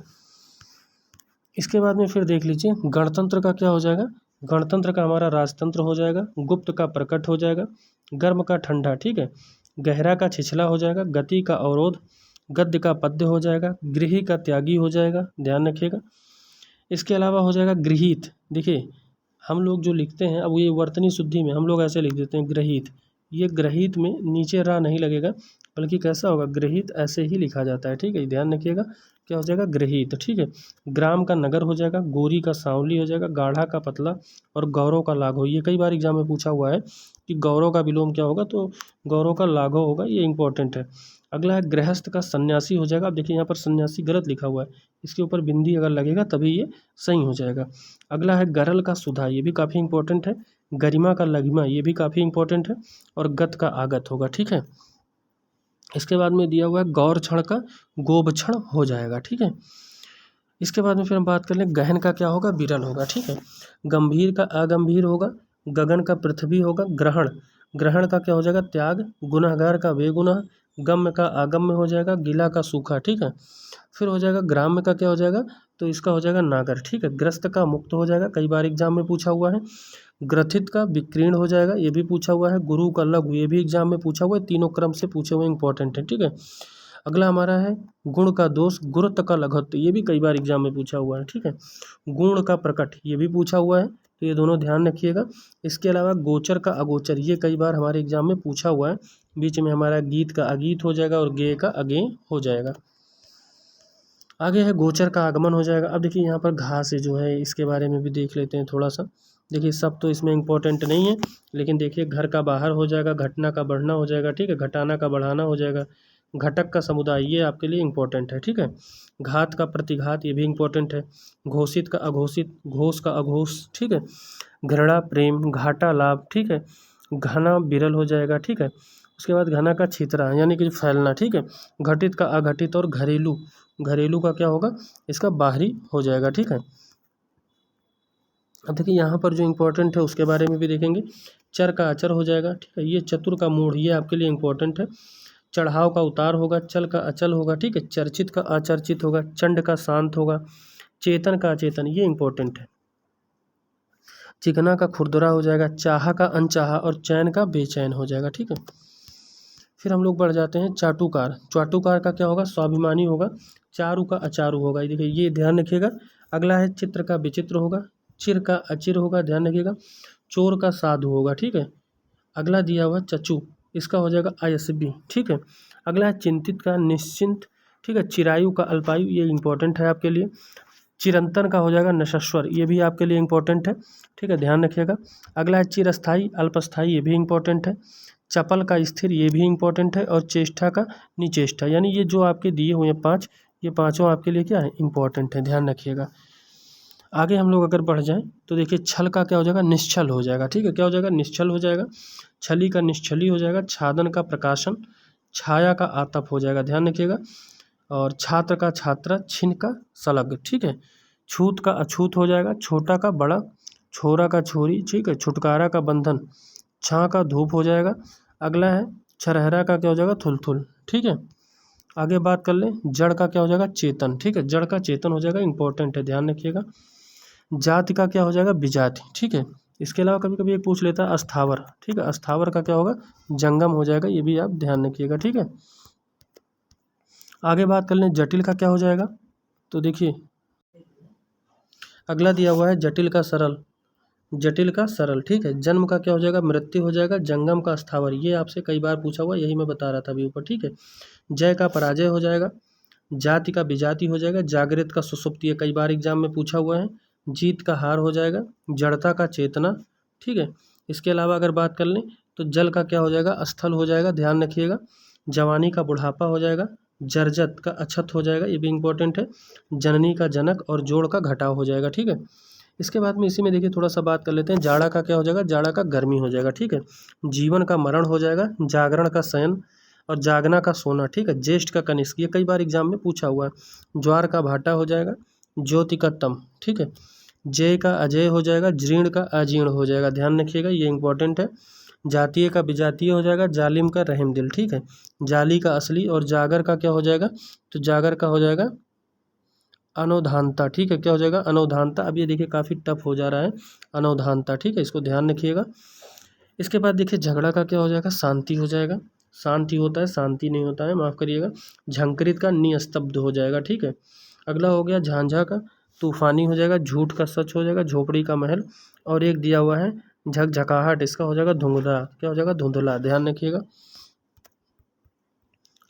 इसके बाद में फिर देख लीजिए गणतंत्र का क्या हो जाएगा, गणतंत्र का हमारा राजतंत्र हो जाएगा। गुप्त का प्रकट हो जाएगा, गर्म का ठंडा, ठीक है। गहरा का छिछला हो जाएगा, गति का अवरोध, गद्य का पद्य हो जाएगा, गृही का त्यागी हो जाएगा, ध्यान रखिएगा। इसके अलावा हो जाएगा गृहीत, देखिए हम लोग जो लिखते हैं, अब ये वर्तनी शुद्धि में हम लोग ऐसे लिख देते हैं गृहीत, ये गृहीत में नीचे रा नहीं लगेगा, बल्कि कैसा होगा, गृहीत ऐसे ही लिखा जाता है, ठीक है, ध्यान रखिएगा। क्या हो जाएगा, गृहीत, ठीक है। ग्राम का नगर हो जाएगा, गोरी का सांवली हो जाएगा, गाढ़ा का पतला और गौरव का लाघव। ये कई बार एग्जाम में पूछा हुआ है कि गौरव का विलोम क्या होगा, तो गौरव का लाघव होगा, ये इंपॉर्टेंट है। अगला है गृहस्थ का सन्यासी हो जाएगा। अब देखिए यहाँ पर सन्यासी गलत लिखा हुआ है, इसके ऊपर बिंदी अगर लगेगा तभी ये सही हो जाएगा। अगला है गरल का सुधा, ये भी काफ़ी इंपॉर्टेंट है। गरिमा का लघिमा, ये भी काफ़ी इंपॉर्टेंट है। और गत का आगत होगा, ठीक है। इसके बाद में दिया हुआ है गौर क्षण का गोबक्षण हो जाएगा, ठीक है। इसके बाद में फिर हम बात कर लें, गहन का क्या होगा, विरल होगा, ठीक है। गंभीर का अगंभीर होगा, गगन का पृथ्वी होगा, ग्रहण ग्रहण का क्या हो जाएगा, त्याग, गुनहगार का बेगुनाह, गम्य का अगम्य हो जाएगा, गिला का सूखा, ठीक है। फिर हो जाएगा ग्राम्य का क्या हो जाएगा, तो इसका हो जाएगा नागर, ठीक है। ग्रस्त का मुक्त हो जाएगा, कई बार एग्जाम में पूछा हुआ है। ग्रथित का विकीर्ण हो जाएगा, ये भी पूछा हुआ है। गुरु का लघु, ये भी एग्जाम में पूछा हुआ है, तीनों क्रम से पूछे हुए इंपॉर्टेंट है, ठीक है। अगला हमारा है गुण का दोष, गुरुत्व का लघुत्व, ये भी कई बार एग्जाम में पूछा हुआ है, ठीक है। गुण का प्रकट, ये भी पूछा हुआ है, तो ये दोनों ध्यान रखिएगा। इसके अलावा गोचर का अगोचर, ये कई बार हमारे एग्जाम में पूछा हुआ है। बीच में हमारा गीत का अगीत हो जाएगा और गे का अगे हो जाएगा। आगे है गोचर का आगमन हो जाएगा। अब देखिए यहाँ पर घास जो है, इसके बारे में भी देख लेते हैं थोड़ा सा। देखिए सब तो इसमें इंपॉर्टेंट नहीं है, लेकिन देखिए घर का बाहर हो जाएगा, घटना का बढ़ना हो जाएगा, ठीक है, घटाना का बढ़ाना हो जाएगा, घटक का समुदाय, ये आपके लिए इंपॉर्टेंट है, ठीक है। घात का प्रतिघात, ये भी इंपॉर्टेंट है। घोषित का अघोषित, घोष का अघोष, ठीक है। घृणा प्रेम, घाटा लाभ, ठीक है। घना विरल हो जाएगा, ठीक है। उसके बाद घना का छितरा, यानी कि फैलना, ठीक है। घटित का अघटित और घरेलू, घरेलू का क्या होगा, इसका बाहरी हो जाएगा, ठीक है। अब देखिए यहाँ पर जो इंपॉर्टेंट है उसके बारे में भी देखेंगे। चर का अचर हो जाएगा, ठीक है। ये चतुर का मूढ़, ये आपके लिए इंपॉर्टेंट है। चढ़ाव का उतार होगा, चल का अचल होगा, ठीक है। चर्चित का अचर्चित होगा, चंड का शांत होगा, चेतन का अचेतन, ये इंपॉर्टेंट है। चिकना का खुरदुरा हो जाएगा, चाहा का अनचाहा और चैन का बेचैन हो जाएगा, ठीक है। फिर हम लोग बढ़ जाते हैं चाटुकार। चाटुकार का क्या होगा, स्वाभिमानी होगा। चारु का अचारु होगा, ये देखिए, ये ध्यान रखिएगा। अगला है चित्र का विचित्र होगा, चिर का अचिर होगा, ध्यान रखिएगा। चोर का साधु होगा, ठीक है। अगला दिया हुआ चचु, इसका हो जाएगा अयस्वी, ठीक है। अगला है चिंतित का निश्चिंत, ठीक है। चिरायु का अल्पायु, ये इंपॉर्टेंट है आपके लिए। चिरंतन का हो जाएगा नश्वर, ये भी आपके लिए इंपॉर्टेंट है, ठीक है, ध्यान रखिएगा। अगला है चिरस्थाई अल्पस्थाई, ये भी इंपॉर्टेंट है। चपल का स्थिर, ये भी इंपॉर्टेंट है। और चेष्टा का निचेष्टा, यानी ये जो आपके दिए हुए हैं पाँच, ये पाँचों आपके लिए क्या है, इंपॉर्टेंट है, ध्यान रखिएगा। आगे हम लोग अगर बढ़ जाएं तो देखिए छल का क्या हो जाएगा, निश्चल हो जाएगा, ठीक है। क्या हो जाएगा, निश्चल हो जाएगा। छली का निश्चली हो जाएगा। छादन का प्रकाशन, छाया का आतप हो जाएगा, ध्यान रखिएगा। और छात्र का छात्रा, छिन का सलग, ठीक है। छूत का अछूत हो जाएगा। छोटा का बड़ा, छोरा का छोरी, ठीक है। छुटकारा का बंधन, छाँ का धूप हो जाएगा। अगला है छरहरा का क्या हो जाएगा, थुलथुल, ठीक है। आगे बात कर लें, जड़ का क्या हो जाएगा, चेतन, ठीक है। जड़ का चेतन हो जाएगा, इंपॉर्टेंट है, ध्यान रखिएगा। जाति का क्या हो जाएगा, विजाति, ठीक है। इसके अलावा कभी कभी एक पूछ लेता है अस्थावर, ठीक है। अस्थावर का क्या होगा, जंगम हो जाएगा, ये भी आप ध्यान रखिएगा, ठीक है। आगे बात कर लें जटिल का क्या हो जाएगा, तो देखिए अगला दिया हुआ है जटिल का सरल, जटिल का सरल, ठीक है। जन्म का क्या हो जाएगा, मृत्यु हो जाएगा। जंगम का स्थावर, ये आपसे कई बार पूछा हुआ, यही मैं बता रहा था अभी ऊपर, ठीक है। जय का पराजय हो जाएगा। जाति का विजाति हो जाएगा। जागृत का सुसुप्ति, ये कई बार एग्जाम में पूछा हुआ है। जीत का हार हो जाएगा। जड़ता का चेतना, ठीक है। इसके अलावा अगर बात कर लें तो जल का क्या हो जाएगा, स्थल हो जाएगा, ध्यान रखिएगा। जवानी का बुढ़ापा हो जाएगा। जर्जत का अछत हो जाएगा, ये भी इंपॉर्टेंट है। जननी का जनक और जोड़ का घटाव हो जाएगा, ठीक है। इसके बाद में इसी में देखिए थोड़ा सा बात कर लेते हैं। जाड़ा का क्या हो जाएगा, जाड़ा का गर्मी हो जाएगा, ठीक है। जीवन का मरण हो जाएगा। जागरण का शयन और जागना का सोना, ठीक है। ज्येष्ठ का कनिष्क, ये कई बार एग्जाम में पूछा हुआ है। ज्वार का भाटा हो जाएगा। ज्योति का तम, ठीक है। जय का अजय हो जाएगा। जीर्ण का अजीर्ण हो जाएगा, ध्यान रखिएगा, ये इंपॉर्टेंट है। जातीय का विजातीय हो जाएगा। जालिम का रहम दिल, ठीक है। जाली का असली और जागर का क्या हो जाएगा, तो जागर का हो जाएगा अनवधानता, ठीक है। क्या हो जाएगा, अनवधानता। अब ये देखिए काफ़ी टफ हो जा रहा है, अनवधानता, ठीक है, इसको ध्यान रखिएगा। इसके बाद देखिए झगड़ा का क्या हो जाएगा, शांति हो जाएगा। शांति होता है, शांति नहीं होता है, माफ़ करिएगा। झंकृत का निस्तब्ध हो जाएगा, ठीक है। अगला हो गया झांझा का तूफानी हो जाएगा। झूठ का सच हो जाएगा। झोपड़ी का महल। और एक दिया हुआ है झकझकाहट, इसका हो जाएगा धुंधला, क्या हो जाएगा, धुंधला, ध्यान रखिएगा।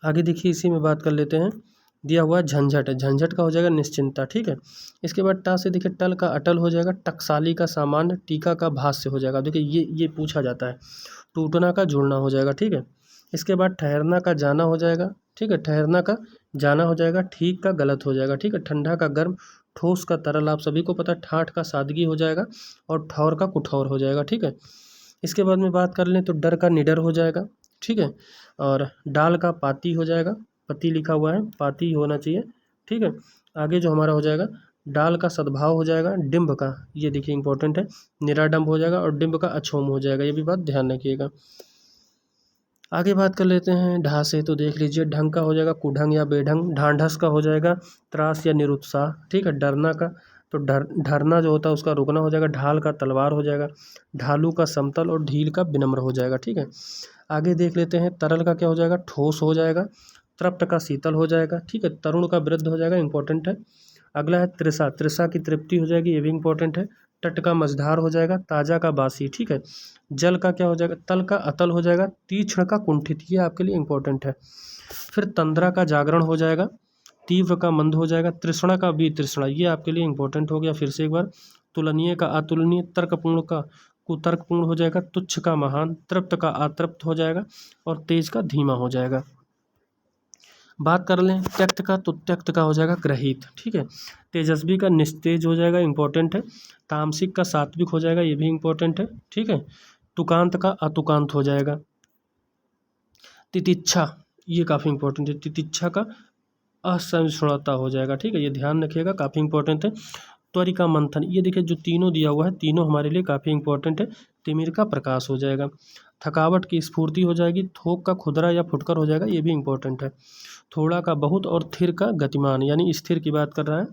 आगे देखिए इसी में बात कर लेते हैं। दिया हुआ है झंझट, झंझट का हो जाएगा निश्चिंतता, ठीक है। इसके बाद टा से देखिए टल का अटल हो जाएगा, टकसाली का सामान्य, टीका का भाष्य हो जाएगा। देखिए ये पूछा जाता है। टूटना का जुड़ना हो जाएगा, ठीक है। इसके बाद ठहरना का जाना हो जाएगा, ठीक है। ठहरना का जाना हो जाएगा, ठीक का गलत हो जाएगा, ठीक है। ठंडा का गर्म, ठोस का तरल, आप सभी को पता है। ठाठ का सादगी हो जाएगा और ठौर का कुठौर हो जाएगा, ठीक है। इसके बाद में बात कर लें तो डर का निडर हो जाएगा, ठीक है। और डाल का पाती हो जाएगा, पति लिखा हुआ है, पाती होना चाहिए, ठीक है। आगे जो हमारा हो जाएगा डाल का सद्भाव हो जाएगा, डिंब का, ये देखिए इंपॉर्टेंट है, निराडंब हो जाएगा और डिंब का अछोम हो जाएगा, ये भी बात ध्यान रखिएगा। आगे बात कर लेते हैं ढा से, तो देख लीजिए ढंग का हो जाएगा कुढंग या बेढंग, ढांढस का हो जाएगा त्रास या निरुत्साह, ठीक है। डरना का तो डरना जो होता है उसका रुकना हो जाएगा, ढाल का तलवार हो जाएगा, ढालू का समतल और ढील का विनम्र हो जाएगा, ठीक है। आगे देख लेते हैं तरल का क्या हो जाएगा, ठोस हो जाएगा, तृप्त का शीतल हो जाएगा, ठीक है। तरुण का वृद्ध हो जाएगा, इंपॉर्टेंट है। अगला है तृषा, तृषा की तृप्ति हो जाएगी, ये भी इंपॉर्टेंट है। तट का मझधार हो जाएगा, ताजा का बासी, ठीक है। जल का क्या हो जाएगा, तल का अतल हो जाएगा, तीक्ष्ण का कुंठित, ये आपके लिए इंपॉर्टेंट है। फिर तंद्रा का जागरण हो जाएगा, तीव्र का मंद हो जाएगा, तृष्णा का वितृष्णा, ये आपके लिए इंपॉर्टेंट हो गया। फिर से एक बार, तुलनीय का अतुलनीय, तर्कपूर्ण का कुतर्कपूर्ण हो जाएगा, तुच्छ का महान, तृप्त का अतृप्त हो जाएगा और तेज का धीमा हो जाएगा। बात कर लें त्यक्त का, तो त्यक्त का हो जाएगा ग्रहित, ठीक है। तेजस्वी का निस्तेज हो जाएगा, इंपॉर्टेंट है। तामसिक का सात्विक हो जाएगा, ये भी इंपॉर्टेंट है, ठीक है। तुकांत का अतुकांत हो जाएगा। तितिच्छा, ये काफ़ी इंपॉर्टेंट है, तितिच्छा का असहिष्णुता हो जाएगा, ठीक है। ये ध्यान रखिएगा, काफ़ी इंपॉर्टेंट है। त्वरिका मंथन, ये देखिए जो तीनों दिया हुआ है, तीनों हमारे लिए काफ़ी इंपॉर्टेंट है। तिमिर का प्रकाश हो जाएगा। थकावट की स्फूर्ति हो जाएगी, थोक का खुदरा या फुटकर हो जाएगा, ये भी इंपॉर्टेंट है। थोड़ा का बहुत और थिर का गतिमान, यानी स्थिर की बात कर रहा है।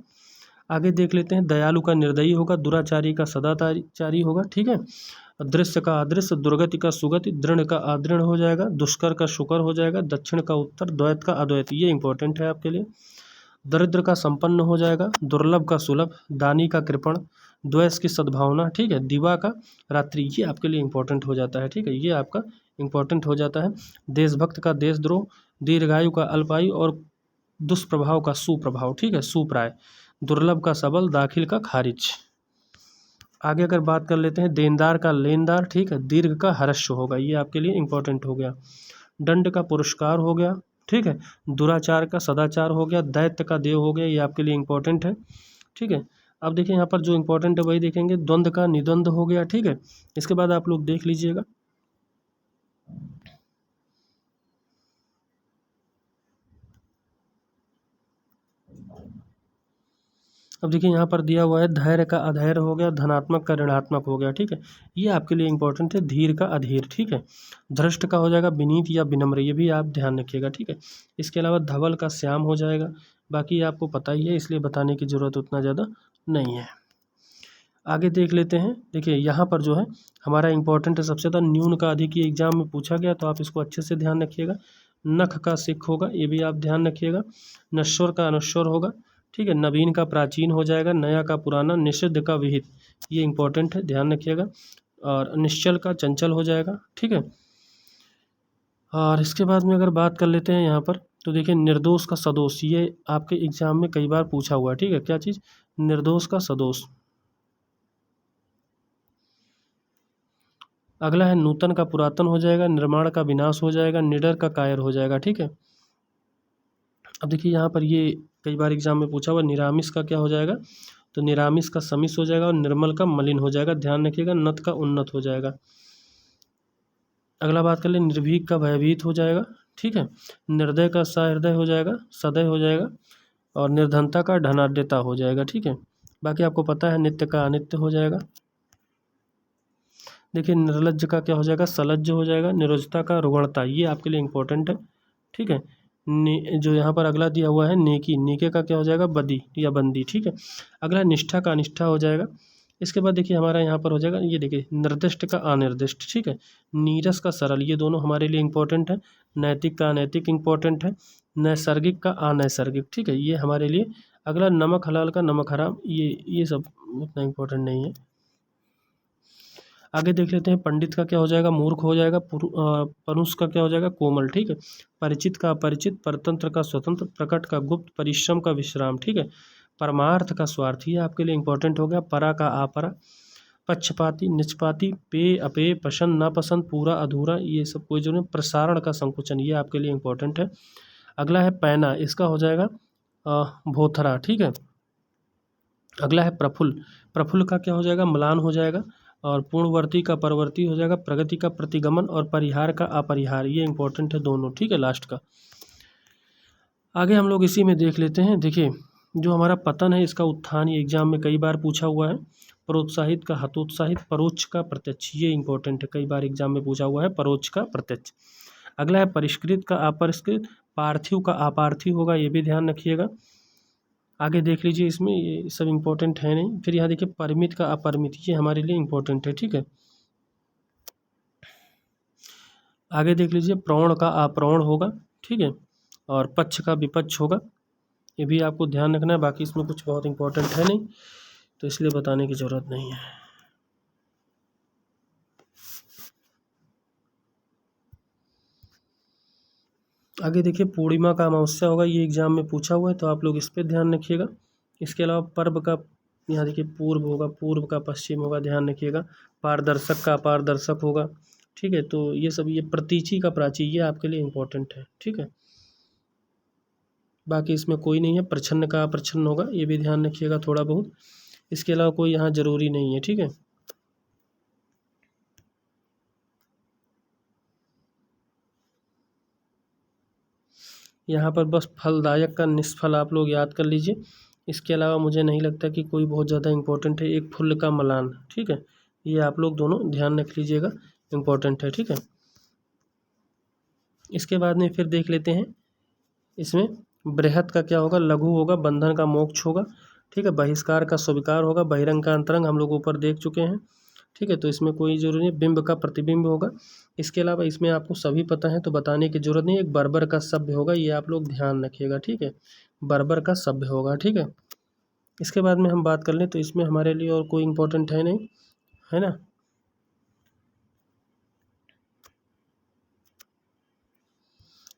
आगे देख लेते हैं दयालु का निर्दयी होगा, दुराचारी का सदाचारी होगा, ठीक है। दृश्य का अदृश्य, दुर्गति का सुगति, दृढ़ का अदृढ़ हो जाएगा, दुष्कर का शुकर हो जाएगा, दक्षिण का उत्तर, द्वैत का अद्वैत, ये इंपॉर्टेंट है आपके लिए। दरिद्र का संपन्न हो जाएगा, दुर्लभ का सुलभ, दानी का कृपण, द्वेष की सद्भावना, ठीक है। दिवा का रात्रि, ये आपके लिए इंपॉर्टेंट हो जाता है, ठीक है। ये आपका इंपॉर्टेंट हो जाता है। देशभक्त का देशद्रोह, दीर्घायु का अल्पायु और दुष्प्रभाव का सुप्रभाव, ठीक है, सुप्राय। दुर्लभ का सबल, दाखिल का खारिज। आगे अगर बात कर लेते हैं देनदार का लेनदार, ठीक है। दीर्घ का हर्ष होगा, ये आपके लिए इंपॉर्टेंट हो गया। दंड का पुरस्कार हो गया, ठीक है। दुराचार का सदाचार हो गया, दैत्य का देव हो गया, ये आपके लिए इंपॉर्टेंट है, ठीक है। अब देखिए यहाँ पर जो इंपॉर्टेंट है वही देखेंगे, द्वंद्व का निद्वंद हो गया, ठीक है। इसके बाद आप लोग देख लीजिएगा, अब देखिए यहाँ पर दिया हुआ है धैर्य का अधैर्य हो गया, धनात्मक का ऋणात्मक हो गया, ठीक है। ये आपके लिए इंपॉर्टेंट है। धीर का अधीर, ठीक है। धृष्ट का हो जाएगा विनीत या विनम्र, ये भी आप ध्यान रखिएगा, ठीक है। इसके अलावा धवल का श्याम हो जाएगा, बाकी आपको पता ही है इसलिए बताने की ज़रूरत उतना ज़्यादा नहीं है। आगे देख लेते हैं, देखिए यहाँ पर जो है हमारा इंपॉर्टेंट है सबसे ज़्यादा, न्यून का अधिक ही एग्जाम में पूछा गया, तो आप इसको अच्छे से ध्यान रखिएगा। नख का सिख होगा, ये भी आप ध्यान रखिएगा। नश्वर का अनश्वर होगा, ठीक है। नवीन का प्राचीन हो जाएगा, नया का पुराना, निषिद्ध का विहित, ये इंपॉर्टेंट है, ध्यान रखिएगा। और निश्चल का चंचल हो जाएगा, ठीक है। और इसके बाद में अगर बात कर लेते हैं यहाँ पर, तो देखिए निर्दोष का सदोष, ये आपके एग्जाम में कई बार पूछा हुआ है, ठीक है। क्या चीज़, निर्दोष का सदोष। अगला है नूतन का पुरातन हो जाएगा, निर्माण का विनाश हो जाएगा, निडर का कायर हो जाएगा, ठीक है। अब देखिए यहाँ पर ये कई बार एग्जाम में पूछा हुआ, निरामिष का क्या हो जाएगा, तो निरामिष का समिष हो जाएगा और निर्मल का मलिन हो जाएगा, ध्यान रखिएगा। नत का उन्नत हो जाएगा। अगला बात कर ले, निर्भीक का भयभीत हो जाएगा, ठीक है। निर्दय का सहृदय हो जाएगा, सदय हो जाएगा। और निर्धनता का धनाढ्यता हो जाएगा, ठीक है। बाकी आपको पता है नित्य का अनित्य हो जाएगा। देखिए निर्लज्ज का क्या हो जाएगा, सलज्ज हो जाएगा। निरुजता का रुग्णता, ये आपके लिए इंपॉर्टेंट है, ठीक है। जो यहाँ पर अगला दिया हुआ है नेकी, नेके का क्या हो जाएगा, बदी या बंदी, ठीक है। अगला निष्ठा का अनिष्ठा हो जाएगा। इसके बाद देखिए हमारा यहाँ पर हो जाएगा, ये देखिए निर्दिष्ट का अनिर्दिष्ट, ठीक है। नीरस का सरल, ये दोनों हमारे लिए इंपॉर्टेंट है। नैतिक का अनैतिक इंपॉर्टेंट है। नैसर्गिक का अनैसर्गिक, ठीक है, ये हमारे लिए। अगला नमक हलाल का नमक हराम, ये सब उतना इंपॉर्टेंट नहीं है। आगे देख लेते हैं, पंडित का क्या हो जाएगा, मूर्ख हो जाएगा। परुष का क्या हो जाएगा, कोमल, ठीक है। परिचित का अपरिचित, परतंत्र का स्वतंत्र, प्रकट का गुप्त, परिश्रम का विश्राम, ठीक है। परमार्थ का स्वार्थी, ये आपके लिए इंपॉर्टेंट हो गया। परा का आपरा, पक्षपाती, निष्पाती, पेय अपेय, पसंद नापसंद, पूरा अधूरा, ये सब कोई जो नहीं। प्रसारण का संकुचन, ये आपके लिए इंपॉर्टेंट है। अगला है पैना, इसका हो जाएगा भोथरा, ठीक है। अगला है प्रफुल्ल, प्रफुल्ल का क्या हो जाएगा, म्लान हो जाएगा। और पूर्णवर्ती का परवर्ती हो जाएगा। प्रगति का प्रतिगमन और परिहार का अपरिहार, ये इंपॉर्टेंट है दोनों, ठीक है। लास्ट का आगे हम लोग इसी में देख लेते हैं। देखिए, जो हमारा पतन है इसका उत्थान, ये एग्जाम में कई बार पूछा हुआ है। प्रोत्साहित का हतोत्साहित, परोक्ष का प्रत्यक्ष, ये इंपॉर्टेंट है, कई बार एग्जाम में पूछा हुआ है, परोक्ष का प्रत्यक्ष। अगला है परिष्कृत का अपरिष्कृत, पार्थिव का अपार्थिव होगा, ये भी ध्यान रखिएगा। आगे देख लीजिए, इसमें ये सब इंपॉर्टेंट है नहीं। फिर यहाँ देखिए, परिमित का अपरिमित, ये हमारे लिए इंपॉर्टेंट है, ठीक है। आगे देख लीजिए, प्रौढ़ का अप्रौढ़ होगा, ठीक है। और पक्ष का विपक्ष होगा, ये भी आपको ध्यान रखना है। बाकी इसमें कुछ बहुत इंपॉर्टेंट है नहीं, तो इसलिए बताने की ज़रूरत नहीं है। आगे देखिए, पूर्णिमा का अमावस्या होगा, ये एग्जाम में पूछा हुआ है, तो आप लोग इस पर ध्यान रखिएगा। इसके अलावा पर्व का, यहाँ देखिए पूर्व होगा, पूर्व का पश्चिम होगा, ध्यान रखिएगा। पारदर्शक का अपारदर्शक होगा, ठीक है। तो ये सब, ये प्रतीचि का प्राची, ये आपके लिए इंपॉर्टेंट है, ठीक है। बाकी इसमें कोई नहीं है। प्रच्छन्न का अप्रच्छन्न होगा, ये भी ध्यान रखिएगा थोड़ा बहुत। इसके अलावा कोई यहाँ जरूरी नहीं है, ठीक है। यहाँ पर बस फलदायक का निष्फल आप लोग याद कर लीजिए। इसके अलावा मुझे नहीं लगता कि कोई बहुत ज़्यादा इंपॉर्टेंट है। एक फुल का मलान, ठीक है, ये आप लोग दोनों ध्यान रख लीजिएगा, इंपॉर्टेंट है, ठीक है। इसके बाद में फिर देख लेते हैं, इसमें बृहत का क्या होगा, लघु होगा। बंधन का मोक्ष होगा, ठीक है। बहिष्कार का स्वीकार होगा। बहिरंग का अंतरंग हम लोग ऊपर देख चुके हैं, ठीक है। तो इसमें कोई जरूरी नहीं। बिंब का प्रतिबिंब होगा। इसके अलावा इसमें आपको सभी पता है, तो बताने की जरूरत नहीं। एक बर्बर का सभ्य होगा, ये आप लोग ध्यान रखिएगा, ठीक है। बर्बर का सभ्य होगा, ठीक है। इसके बाद में हम बात कर लें, तो इसमें हमारे लिए और कोई इंपॉर्टेंट है नहीं, है ना।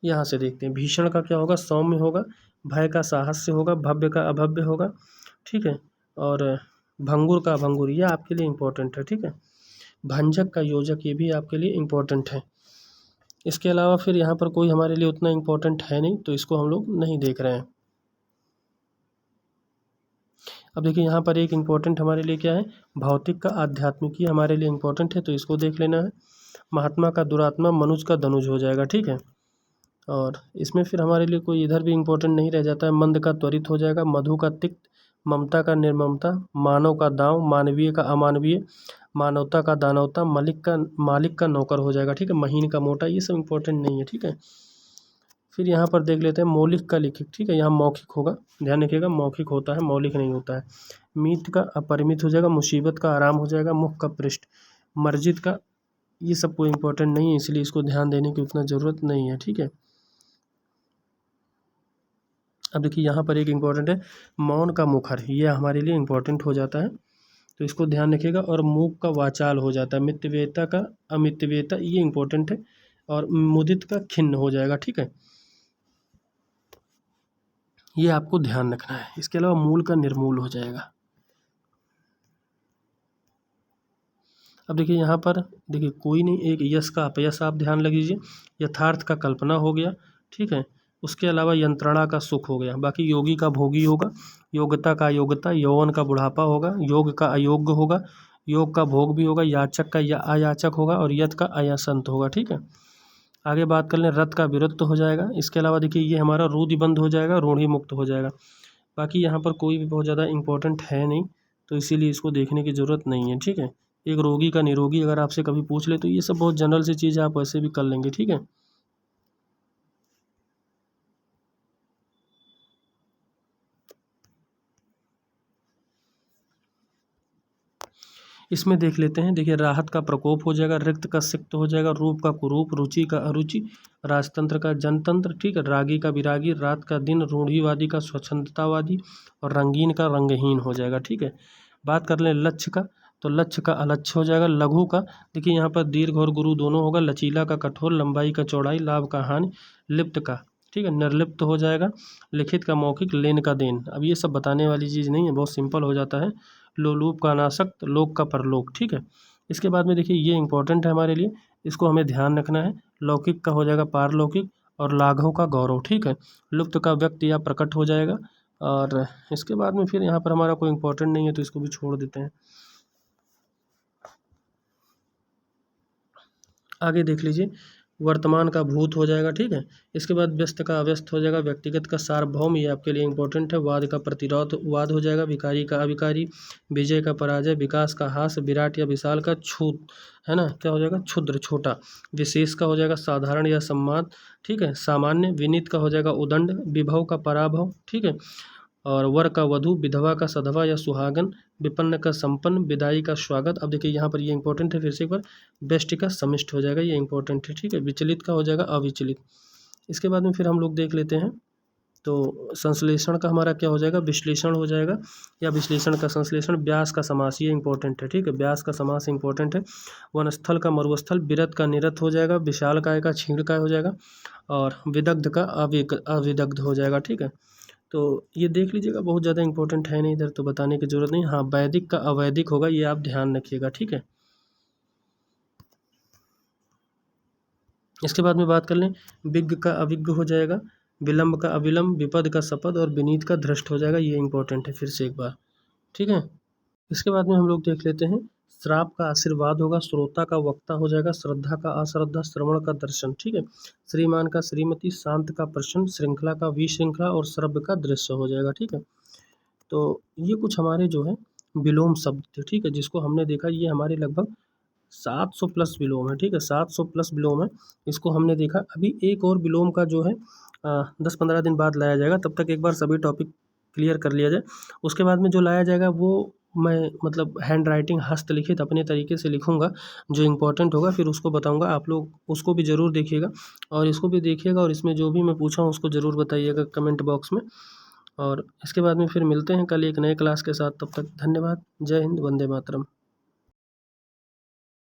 यहाँ से देखते हैं, भीषण का क्या होगा, सौम्य होगा। भय का साहस्य होगा। भव्य का अभव्य होगा, ठीक है। और भंगुर का भंगुर, ये आपके लिए इंपॉर्टेंट है, ठीक है। भंजक का योजक, ये भी आपके लिए इंपॉर्टेंट है। इसके अलावा फिर यहाँ पर कोई हमारे लिए उतना इंपॉर्टेंट है नहीं, तो इसको हम लोग नहीं देख रहे हैं। अब देखिए, यहाँ पर एक इंपॉर्टेंट हमारे लिए क्या है, भौतिक का आध्यात्मिक, ये हमारे लिए इंपॉर्टेंट है, तो इसको देख लेना है। महात्मा का दुरात्मा, मनुज का धनुज हो जाएगा, ठीक है। और इसमें फिर हमारे लिए कोई इधर भी इंपॉर्टेंट नहीं रह जाता है। मंद का त्वरित हो जाएगा। मधु का तिक्त, ममता का निर्ममता, मानव का दांव, मानवीय का अमानवीय, मानवता का दानवता, मालिक का नौकर हो जाएगा, ठीक है। महीन का मोटा, ये सब इंपॉर्टेंट नहीं है, ठीक है। फिर यहाँ पर देख लेते हैं, मौलिक का लिखित, ठीक है। यहाँ मौखिक होगा, ध्यान रखिएगा, मौखिक होता है, मौलिक नहीं होता है। मीत का अपरिमित हो जाएगा। मुसीबत का आराम हो जाएगा। मुख का पृष्ठ, मर्जित का, ये सब कोई इंपॉर्टेंट नहीं है, इसलिए इसको ध्यान देने की उतना ज़रूरत नहीं है, ठीक है। अब देखिए, यहाँ पर एक इम्पॉर्टेंट है, मौन का मुखर, ये हमारे लिए इम्पॉर्टेंट हो जाता है, तो इसको ध्यान रखिएगा। और मूक का वाचाल हो जाता है। मितव्ययता का अमितव्ययता, ये इंपॉर्टेंट है। और मुदित का खिन्न हो जाएगा, ठीक है। ये आपको ध्यान रखना है। इसके अलावा मूल का निर्मूल हो जाएगा। अब देखिए, यहाँ पर देखिए कोई नहीं, एक यश का अपयश आप ध्यान लगीजिए। यथार्थ का कल्पना हो गया, ठीक है। उसके अलावा यंत्रणा का सुख हो गया। बाकी योगी का भोगी होगा। योग्यता का अयोग्यता, यौवन का बुढ़ापा होगा। योग का अयोग्य होगा। योग का भोग भी होगा। याचक का या अयाचक होगा। और यत का अयसंत होगा, ठीक है। आगे बात कर लें, रथ का विरुद्ध हो जाएगा। इसके अलावा देखिए, ये हमारा रूढ़ि बंद हो जाएगा, रूढ़ि मुक्त हो जाएगा। बाकी यहाँ पर कोई भी बहुत ज़्यादा इंपॉर्टेंट है नहीं, तो इसीलिए इसको देखने की ज़रूरत नहीं है, ठीक है। एक रोगी का निरोगी अगर आपसे कभी पूछ ले, तो ये सब बहुत जनरल सी चीज़ है, आप वैसे भी कर लेंगे, ठीक है। इसमें देख लेते हैं, देखिए राहत का प्रकोप हो जाएगा। रिक्त का सिक्त हो जाएगा। रूप का कुरूप, रुचि का अरुचि, राजतंत्र का जनतंत्र, ठीक है। रागी का विरागी, रात का दिन, रूढ़िवादी का स्वच्छंदतावादी, और रंगीन का रंगहीन हो जाएगा, ठीक है। बात कर लें लक्ष्य का, तो लक्ष्य का अलक्ष्य हो जाएगा। लघु का देखिए यहाँ पर दीर्घ और गुरु दोनों होगा। लचीला का कठोर, लंबाई का चौड़ाई, लाभ का हानि, लिप्त का, ठीक है, निर्लिप्त हो जाएगा। लिखित का मौखिक, लेन का देन। अब ये सब बताने वाली चीज़ नहीं है, बहुत सिंपल हो जाता है। लोलूप का अनासक्त, लोक का परलोक, ठीक है। इसके बाद में देखिए ये इंपॉर्टेंट है हमारे लिए, इसको हमें ध्यान रखना है। लौकिक का हो जाएगा पारलौकिक, और लाघव का गौरव, ठीक है। लुप्त का व्यक्त या प्रकट हो जाएगा। और इसके बाद में फिर यहाँ पर हमारा कोई इंपॉर्टेंट नहीं है तो इसको भी छोड़ देते हैं। आगे देख लीजिए, वर्तमान का भूत हो जाएगा, ठीक है। इसके बाद व्यस्त का अव्यस्त हो जाएगा। व्यक्तिगत का सार्वभौम, ये आपके लिए इंपॉर्टेंट है। वाद का प्रतिरोध, वाद हो जाएगा। विकारी का अविकारी, विजय का पराजय, विकास का हास, विराट या विशाल का छूत, है ना, क्या हो जाएगा, क्षुद्र, छोटा। विशेष का हो जाएगा साधारण या सम्मान, ठीक है। सामान्य, विनीत का हो जाएगा उदंड, विभव का पराभव, ठीक है। और वर का वधु, विधवा का सधवा या सुहागन, विपन्न का संपन्न, विदाई का स्वागत। अब देखिए यहाँ पर ये इंपॉर्टेंट है, फिर से एक बार, व्यष्टि का समिष्ट हो जाएगा, ये इंपॉर्टेंट है, ठीक है। विचलित का हो जाएगा अविचलित। इसके बाद में फिर हम लोग देख लेते हैं, तो संश्लेषण का हमारा क्या हो जाएगा, विश्लेषण हो जाएगा, या विश्लेषण का संश्लेषण। व्यास का समास, ये इंपॉर्टेंट है, ठीक है, व्यास का समास इंपॉर्टेंट है। वनस्थल का मरुस्थल, विरत का निरत हो जाएगा, विशालकाय का छीणकाय हो जाएगा, और विदग्ध का अविदग्ध हो जाएगा, ठीक है। तो ये देख लीजिएगा, बहुत ज़्यादा इंपॉर्टेंट है नहीं, इधर तो बताने की ज़रूरत नहीं। हाँ, वैदिक का अवैदिक होगा, ये आप ध्यान रखिएगा, ठीक है। इसके बाद में बात कर लें, विज्ञ का अविज्ञ हो जाएगा, विलंब का अविलंब, विपद का सपद, और विनीत का धृष्ट हो जाएगा, ये इंपॉर्टेंट है फिर से एक बार, ठीक है। इसके बाद में हम लोग देख लेते हैं, श्राप का आशीर्वाद होगा, श्रोता का वक्ता हो जाएगा, श्रद्धा का अश्रद्धा, श्रवण का दर्शन, ठीक है। श्रीमान का श्रीमती, शांत का प्रश्न, श्रृंखला का विश्रृंखला, और श्रव्य का दृश्य हो जाएगा, ठीक है। तो ये कुछ हमारे जो है विलोम शब्द थे, ठीक है, जिसको हमने देखा, ये हमारे लगभग 700 प्लस विलोम है, ठीक है, 700 प्लस विलोम है, इसको हमने देखा। अभी एक और विलोम का जो है 10-15 दिन बाद लाया जाएगा, तब तक एक बार सभी टॉपिक क्लियर कर लिया जाए। उसके बाद में जो लाया जाएगा वो मैं मतलब हैंड राइटिंग, हस्तलिखित अपने तरीके से लिखूंगा, जो इम्पोर्टेंट होगा फिर उसको बताऊंगा। आप लोग उसको भी ज़रूर देखिएगा, और इसको भी देखिएगा, और इसमें जो भी मैं पूछा हूँ उसको ज़रूर बताइएगा कमेंट बॉक्स में। और इसके बाद में फिर मिलते हैं कल एक नए क्लास के साथ, तब तक धन्यवाद। जय हिंद, वंदे मातरम।